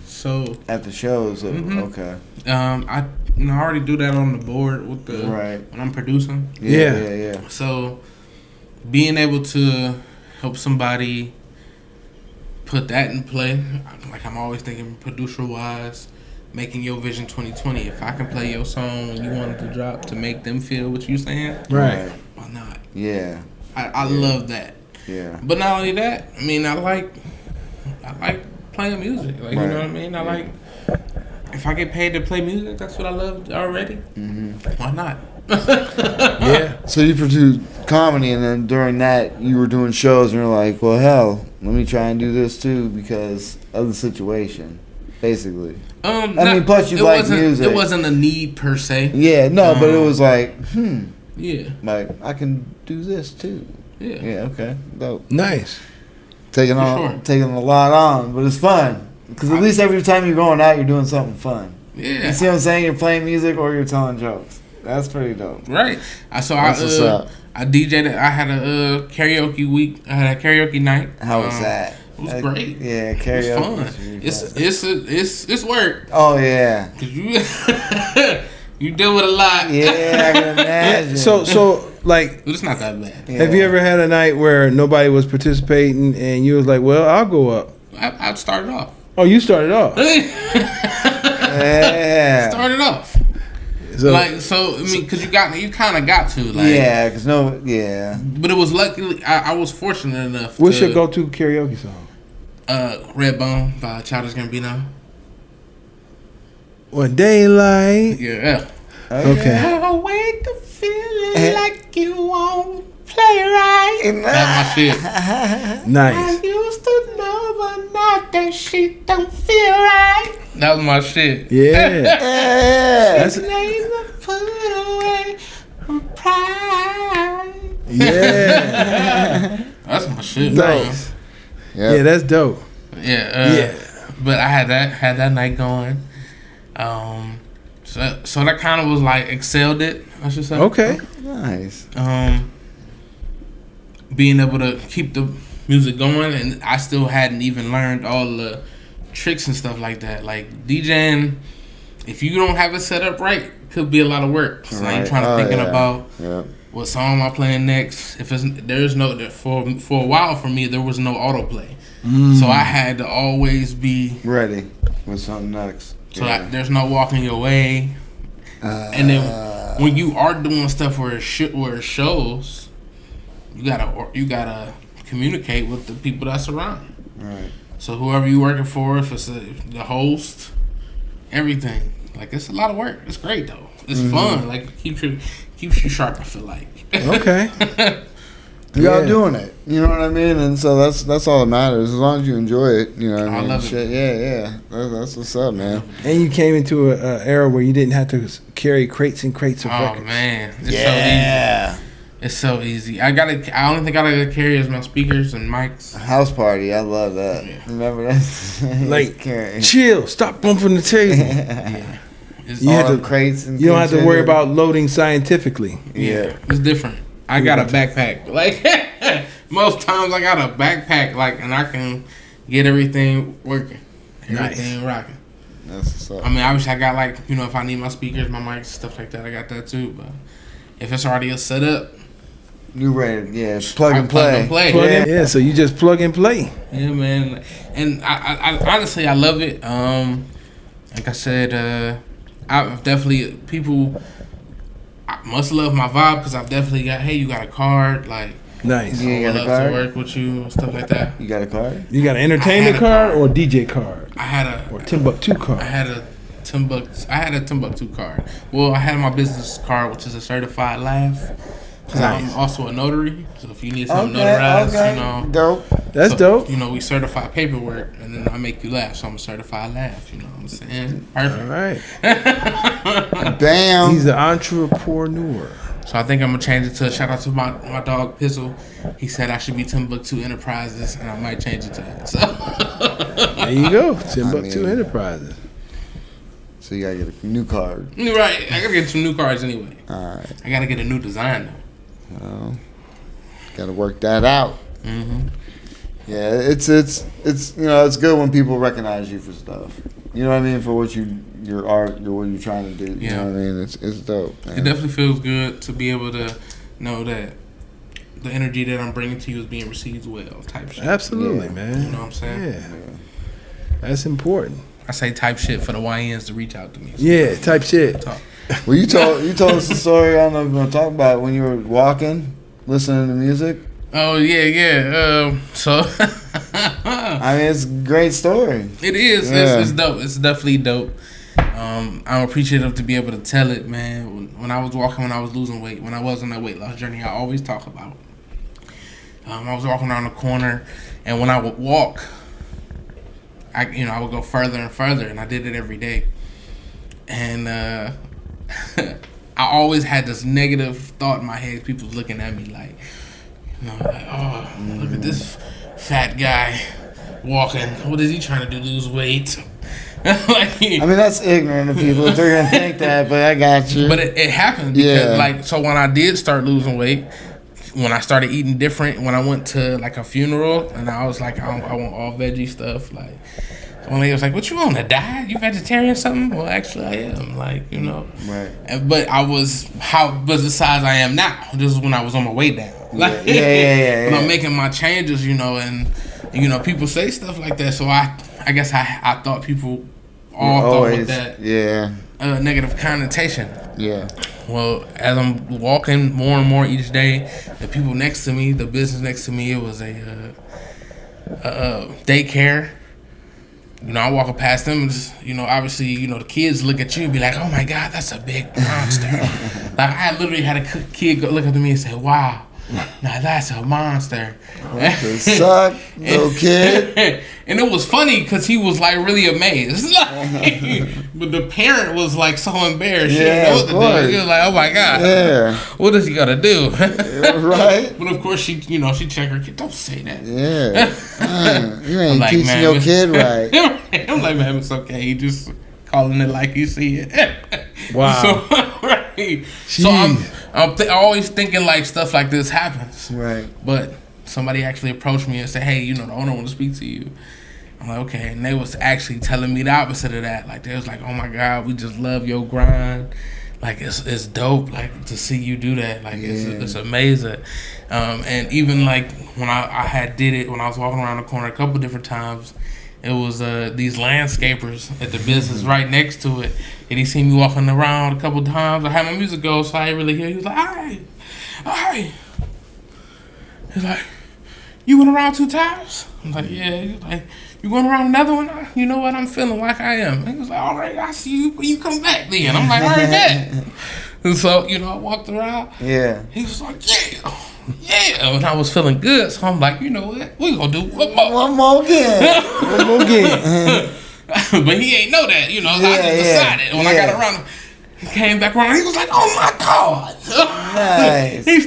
D: So
B: at the shows, okay.
D: I already do that on the board with the when I'm producing.
B: Yeah.
D: So being able to help somebody put that in play, like I'm always thinking producer wise. Making your vision 2020. If I can play your song when you want it to drop to make them feel what you saying,
C: right?
D: Why not?
B: Yeah.
D: I love that.
B: Yeah.
D: But not only that, I mean, I like playing music. Like, you know what I mean? I like if I get paid to play music, that's what I love already. Why not?
C: Yeah.
B: So you produced comedy, and then during that, you were doing shows, and you're like, well, hell, let me try and do this too because of the situation. Basically. Plus you like music.
D: It wasn't a need per se.
B: Yeah, no, but it was like,
D: Yeah.
B: like, I can do this too.
D: Yeah.
B: Yeah, okay. Dope.
C: Nice.
B: Taking
D: sure.
B: taking a lot on, but it's fun. Because at least every time you're going out, you're doing something fun.
D: Yeah.
B: You see what I'm saying? You're playing music or you're telling jokes. That's pretty dope.
D: Right.
B: That's what's up.
D: I DJ'd. I had a karaoke week. I had a karaoke night.
B: How was that?
D: It was great.
B: Yeah,
D: It
B: karaoke.
D: was fun. It's work.
B: Oh yeah.
D: 'Cause you you deal with a lot.
B: Yeah, I can imagine.
C: So like,
D: But it's not that bad.
B: Yeah.
C: have you ever had a night where nobody was participating and you was like, well, I'll go up?
D: I started off.
C: Oh, you started off.
B: Yeah.
D: Started off.
C: So,
D: I mean, because you kind of got to, like.
B: Yeah, because yeah.
D: But it was luckily, I was fortunate enough.
C: what's your go-to karaoke song?
D: Redbone by Childish Gambino.
C: What, Daylight?
D: Yeah.
C: Okay.
D: I wake up feeling like you won't play right. That's my shit.
C: Nice.
D: Used to know, but now that shit don't feel right. That was my shit.
C: Yeah.
B: That's
D: Put away from pride.
C: Yeah.
D: That's my shit.
C: Nice.
B: Yep.
C: Yeah, that's dope.
D: Yeah. But I had that night going. So that kind of was like excelled it, I should say.
C: Okay.
B: nice.
D: Being able to keep the music going, and I still hadn't even learned all the tricks and stuff like that. Like DJing, if you don't have it set up right, could be a lot of work. So I ain't trying to thinking about what song am I playing next. If there's no for a while for me there was no autoplay, so I had to always be
B: Ready with something next.
D: So there's no walking away. And then when you are doing stuff where it shows, you gotta communicate with the people that's around.
B: Right.
D: So whoever you working for, if it's the host, everything. Like, it's a lot of work. It's great though. It's fun. Like, keeps you sharp, I feel like.
C: Okay.
B: Y'all doing it. You know what I mean? And so that's all that matters. As long as you enjoy it, you know what I mean?
D: I love it.
B: Yeah. That's what's up, man.
C: And you came into an era where you didn't have to carry crates and crates of
D: Oh
C: records.
D: man, it's
B: Yeah.
D: so easy. It's so easy. I only thing I gotta carry is my speakers and mics.
B: House party. I love that.
D: Yeah.
B: Remember that?
C: Like,
B: Carry.
C: chill, stop bumping the table.
D: Yeah. It's
C: You
B: All
C: had
B: the
C: to-
B: crates and
C: You don't have to worry
B: things.
C: about loading scientifically.
B: Yeah.
D: It's different. I got a backpack. Like, most times I got a backpack, like, and I can get everything working. Everything rocking.
B: That's what's up.
D: I mean, obviously I got, like, you know, if I need my speakers, my mics, stuff like that, I got that too. But if it's already a setup,
B: You ready? Yeah. Plug and
D: plug
B: play.
D: and play.
C: Plug in, yeah, so you just plug and play.
D: Yeah, man. And I honestly, I love it. Like I said, I've definitely, people I must love my vibe because I've definitely got, hey, you got a card, like,
C: Nice.
B: Yeah. You
D: I
B: got a
D: love
B: card?
D: to work with you and stuff like that.
B: You got a card?
C: You got an
D: I
C: entertainment
D: had a
C: card
D: card.
C: or DJ card
D: I had
C: or
D: a
C: Timbuktu card?
D: I had a Timbuktu card. Well, I had my business card, which is a certified laugh. Because I'm also a notary, so if you need something notarized, you know,
B: Dope.
C: That's
D: so,
C: dope.
D: You know, we certify paperwork, and then I make you laugh, so I'm a certified laugh. You know what I'm saying?
C: All
D: Perfect.
C: right.
B: Damn.
C: He's an entrepreneur.
D: So I think I'm gonna change it to shout out to my dog Pizzle. He said I should be Timbuktu Enterprises, and I might change it to that. So
C: There you go. Timbuktu
B: mean-
C: Enterprises.
B: So you gotta get a new card.
D: right, I gotta get some new cards anyway.
B: All right.
D: I gotta get a new design though.
B: Well, gotta work that out.
D: Mm-hmm.
B: Yeah, it's you know, it's good when people recognize you for stuff. You know what I mean? For what your art, what you're trying to do. You
D: Yeah.
B: know what I mean? It's dope. Man.
D: It definitely feels good to be able to know that the energy that I'm bringing to you is being received well, type shit.
C: Absolutely,
B: Yeah.
C: man.
D: You know what I'm saying?
C: Yeah. That's important.
D: I say type shit for the YNs to reach out to me.
C: Yeah, type shit.
D: Talk.
B: Well, you told us the story. I don't know if you want to talk about it, when you were walking, listening to music.
D: Oh yeah. So
B: I mean, it's a great story.
D: it is.
B: Yeah.
D: It's dope. It's definitely dope. I'm appreciative to be able to tell it, man. When I was walking, when I was losing weight, when I was on that weight loss journey, I always talk about it. I was walking around the corner, and when I would walk, I would go further and further, and I did it every day. And I always had this negative thought in my head. People looking at me like, You know, like, oh, look at this fat guy walking. What is he trying to do? Lose weight?
B: I mean, that's ignorant of people if they're gonna think that, but I got you.
D: But it happened because, so when I did start losing weight, when I started eating different, when I went to like a funeral and I was like, I want all veggie stuff, like. One lady was like, "What you on a diet? You vegetarian or something?" Well, actually, I am. Like, you know.
B: Right.
D: But I was the size I am now. This is when I was on my way down. Like,
B: yeah.
D: When I'm making my changes, you know, and you know, people say stuff like that. So I guess I thought people thought with that negative connotation. Yeah. Well, as I'm walking more and more each day, the people next to me, the business next to me, it was a daycare. You know, I walking past them, and just, you know, obviously, you know, the kids look at you and be like, "Oh my God, that's a big monster." Like, I literally had a kid go look up at me and say, "Wow, now that's a monster."
B: What the suck, little kid?
D: And it was funny because he was like really amazed. But the parent was like so embarrassed. She didn't know what to do. He was like, "Oh my God, what is he gonna do?"
B: Right.
D: But of course, she checked her kid. Don't say that.
B: Yeah. You ain't like, teaching your kid right.
D: I'm like, man, it's okay. He just calling it like you see it.
C: Wow.
D: So, right. So I'm always thinking like stuff like this happens.
B: Right.
D: But somebody actually approached me and said, "Hey, you know, the owner want to speak to you." I'm like, okay. And they was actually telling me the opposite of that. Like, they was like, "Oh my God, we just love your grind. Like, it's dope, like, to see you do that. Like, it's amazing." And even like when I had did it when I was walking around the corner a couple different times, it was these landscapers at the business right next to it, and he seen me walking around a couple times. I had my music go, so I didn't really hear. He was like, "All right." He's like, "You went around 2 times?" I'm like, "Yeah." He's like, "You going around another one?" "You know what? I'm feeling like I am." And he was like, "All right, I see you. You come back then." I'm like, "All right, bet." And so, you know, I walked around. Yeah. He was like, yeah. And I was feeling good, so I'm like, you know what? We gonna do one more again. One more again. But he ain't know that, you know. I just decided when I got around him. He came back around. He was like, "Oh my God!" Nice. He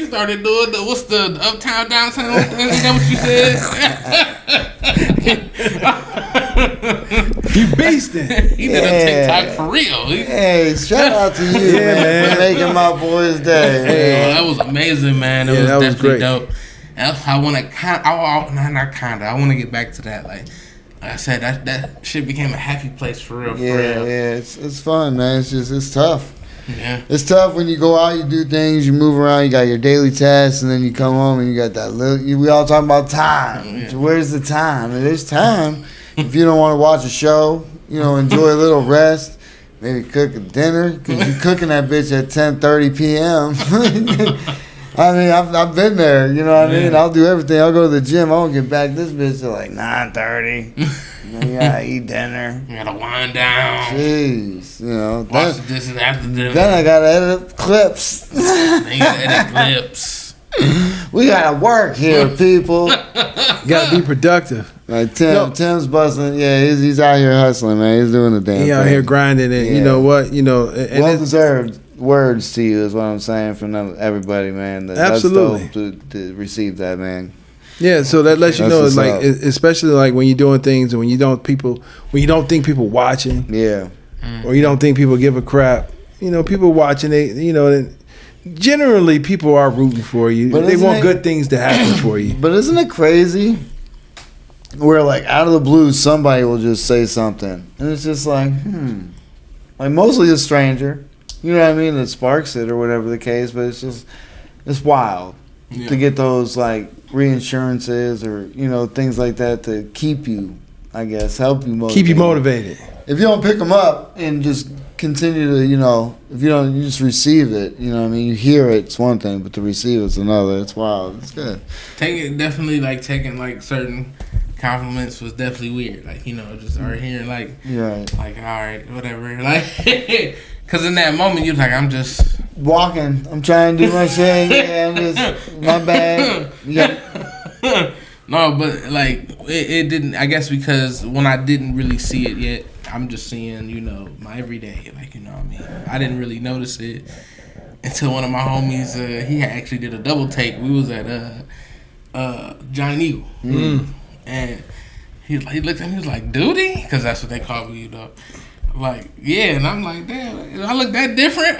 D: started doing what's the uptown downtown? Is that what you said?
C: You beasting.
D: He did a TikTok for real.
B: Hey, shout out to you, man, for making my boys' day.
D: Hey, that was amazing, man. It was definitely dope. And I want to I want to get back to that. Like I said, that shit became a happy place for real.
B: Yeah, it's fun, man. It's tough.
D: Yeah.
B: It's tough when you go out, you do things, you move around, you got your daily tasks, and then you come home and you got that little. We all talking about time. Yeah. Where's the time? And there's time. If you don't want to watch a show, you know, enjoy a little rest, maybe cook a dinner, because you're cooking that bitch at 10:30 p.m. I mean, I've been there, you know what I mean? I'll do everything. I'll go to the gym. I won't get back this bitch till like 9:30. You gotta eat dinner.
D: You gotta wind down.
B: Jeez, you know.
D: Watch the dishes after dinner.
B: Then I gotta edit clips.
D: Then you gotta edit clips.
B: We gotta work here, people.
C: Gotta be productive.
B: Like Tim's busting. Yeah, he's out here hustling, man. He's doing the damn thing.
C: He out here grinding, and you know what? You know, and
B: well deserved words to you is what I'm saying from everybody, man.
C: Absolutely.
B: That's dope to receive that, man.
C: Yeah, so that lets you know, like, especially like when you're doing things and when you don't think people watching, or you don't think people give a crap. You know, people watching, generally people are rooting for you. But they want good things to happen for you.
B: But isn't it crazy where like out of the blue somebody will just say something and it's just like like mostly a stranger, you know what I mean, that sparks it or whatever the case, but it's wild to get those like reinsurances or, you know, things like that to keep you, I guess, help you motivate.
C: Keep you motivated.
B: If you don't pick them up and just continue to, you know, if you don't, you just receive it, you know what I mean? You hear it, it's one thing, but to receive it's another. It's wild. It's good.
D: Taking like certain compliments was definitely weird. Like, you know, just start hearing like, like, all right, whatever. Like, because in that moment, you're like, I'm just
B: walking. I'm trying to do my thing. Yeah, I'm just, my bad. Yeah.
D: No, but like, it didn't, I guess because when I didn't really see it yet, I'm just seeing, you know, my everyday, like, you know what I mean? I didn't really notice it until one of my homies, he had actually did a double take. We was at Johnny Eagle, and he looked at me, he was like, "Duty," because that's what they call me, you know. Like, yeah, and I'm like, damn, do I look that different?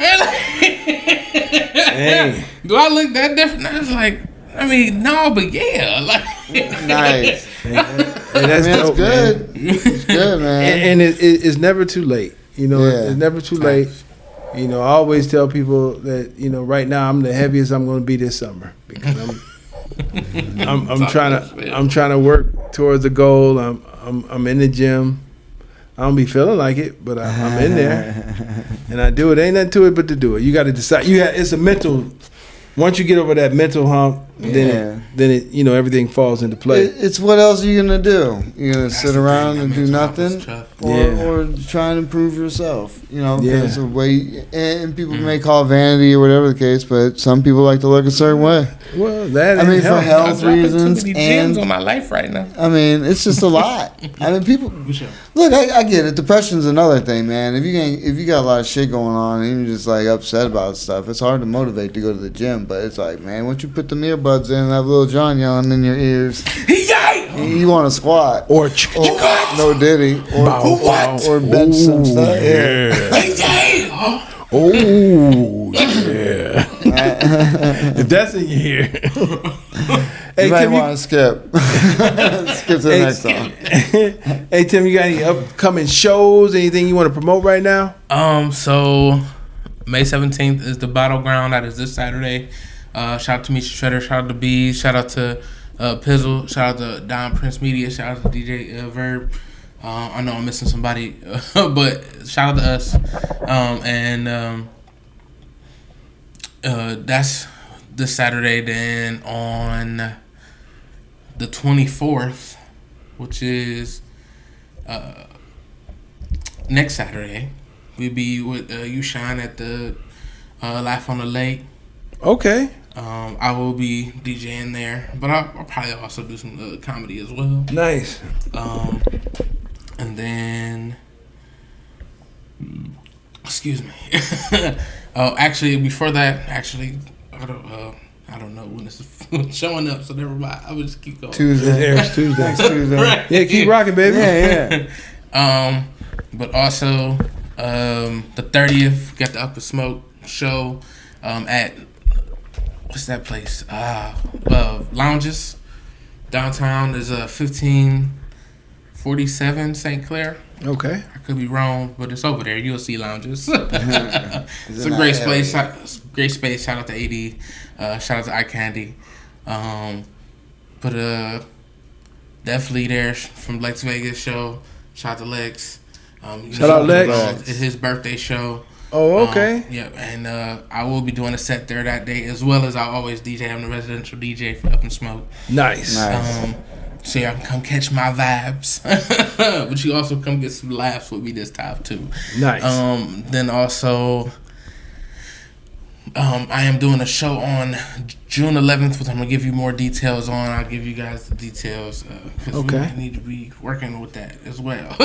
D: Hey. Do I look that different? I was like, I mean, no, but yeah, like,
B: nice.
C: And that's dope,
B: good.
C: Man.
B: It's good, man.
C: And it's never too late. You know, it's never too late. You know, I always tell people that, you know, right now I'm the heaviest I'm going to be this summer because I'm trying to work towards the goal. I'm in the gym. I don't be feeling like it, but I'm in there, and I do it. Ain't nothing to it but to do it. You got to decide. It's a mental. Once you get over that mental hump, then it you know, everything falls into place.
B: It's what else are you gonna do? You're gonna sit around and do nothing, or try and improve yourself. You know, there's a way, and people may call it vanity or whatever the case, but some people like to look a certain way.
C: Well, that
B: I mean, for health reasons,
D: too many gyms on my life right now.
B: I mean, it's just a lot. I mean, people. Look, I get it. Depression's another thing, man. If you got a lot of shit going on and you're just like upset about stuff, it's hard to motivate to go to the gym. But it's like, man, once you put the earbuds in and have Lil Jon yelling in your ears, you want to squat
C: or
B: no Diddy or bench some stuff.
C: Oh yeah. If that's in your ear.
B: Hey, you might want to skip. Skip to the next song.
C: Hey, Tim, you got any upcoming shows? Anything you want to promote right now?
D: So May 17th is the Battleground. That is this Saturday. Shout out to Misha Shredder. Shout out to Bees. Shout out to Pizzle. Shout out to Don Prince Media. Shout out to DJ Verb. I know I'm missing somebody, but shout out to us. That's this Saturday. Then on the 24th, which is next Saturday, we'll be with You Shine at the Laugh on the Lake.
C: Okay.
D: I will be DJing there, but I'll probably also do some comedy as well.
C: Nice.
D: And then, excuse me. Actually, before that, I don't know when this is showing up, so never mind. I will just keep going.
C: Tuesday. Next Tuesday.
D: Right.
C: Yeah, keep rocking, baby.
B: Yeah.
D: But also, the 30th, got the Up and Smoke show at, what's that place? Lounges. Downtown is 1547 St. Clair.
C: Okay.
D: I could be wrong, but it's over there. You'll see lounges. It's a great space. Great space. Shout out to AD. Shout out to Eye Candy. But definitely there from Lex Vegas show. Shout out to Lex.
C: Shout out Lex.
D: It's his birthday show.
C: Oh, okay.
D: And I will be doing a set there that day, as well as I always DJ. I'm the residential DJ for Up and Smoke.
C: Nice.
D: So y'all can come catch my vibes. But you also come get some laughs with me this time too.
C: Nice.
D: Then also, I am doing a show on June 11th, which I'm gonna give you more details on. I'll give you guys the details because we need to be working with that as well.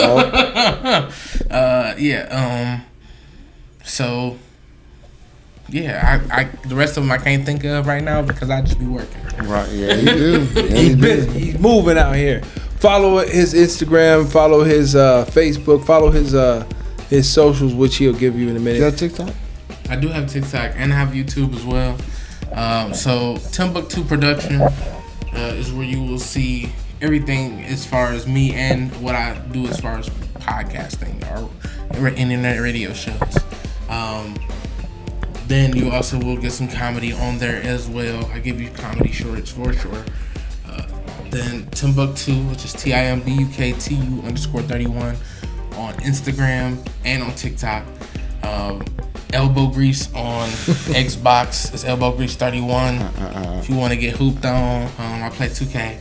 D: So, yeah, I the rest of them I can't think of right now because I just be working.
B: Right, yeah, you do.
C: He's busy. He's moving out here. Follow his Instagram. Follow his Facebook. Follow his socials, which he'll give you in a minute.
B: You got TikTok?
D: I do have TikTok and I have YouTube as well. So Timbuktu Production is where you will see everything as far as me and what I do as far as podcasting or internet radio shows. Then you also will get some comedy on there as well. I give you comedy shorts for sure. Then Timbuktu, which is TIMBUKTU_31 on Instagram and on TikTok. Elbow Grease on Xbox is Elbow Grease 31. If you want to get hooped on, I play 2K.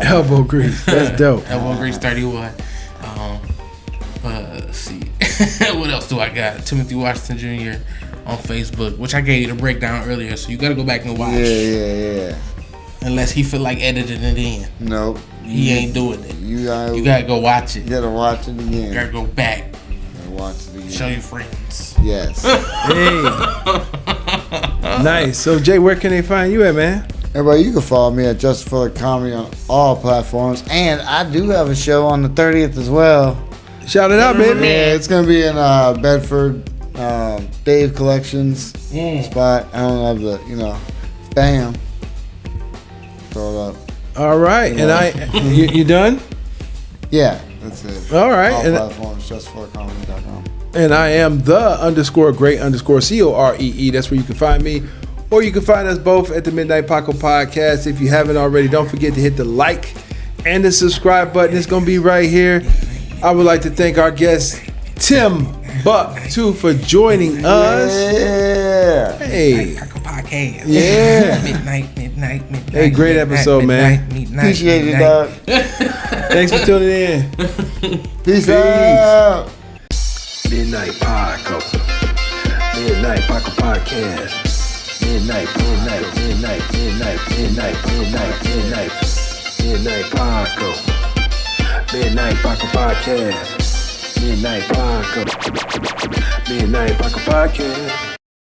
C: Elbow Grease, that's dope.
D: Elbow Grease 31. Let's see. What else do I got? Timothy Washington Jr. on Facebook, which I gave you the breakdown earlier, so you gotta go back and watch.
B: Yeah.
D: Unless he feel like editing it in.
B: Nope.
D: He ain't doing it.
B: You gotta
D: go watch it.
B: You gotta watch it again.
D: You gotta go back.
B: Watch it again.
D: show your friends.
B: Yes.
C: Hey. Nice. So Jay, where can they find you at, man?
B: Everybody, you can follow me at Justin Fuller Comedy on all platforms. And I do have a show on the 30th as well.
C: Shout it out, baby.
B: Yeah, it's going to be in Bedford, Dave Collections spot. I don't have the, bam. Throw it up.
C: All right. And you done?
B: Yeah, that's it.
C: All right.
B: All
C: And
B: platforms, justfullercomedy.com.
C: And I am the_great_COREE. That's where you can find me. Or you can find us both at the Midnight Paco Podcast. If you haven't already, don't forget to hit the like and the subscribe button. It's going to be right here. I would like to thank our guest, Timbuktu, for joining us.
B: Yeah.
C: Hey.
D: Paco Podcast.
C: Yeah.
D: Midnight.
C: Hey, great episode, man.
B: Appreciate it, dog.
C: Thanks for tuning in.
B: Peace out.
E: Midnight Paco. Midnight Paco Podcast. Midnight Paco. Midnight Paco Podcast. Midnight Paco. Midnight Paco Podcast.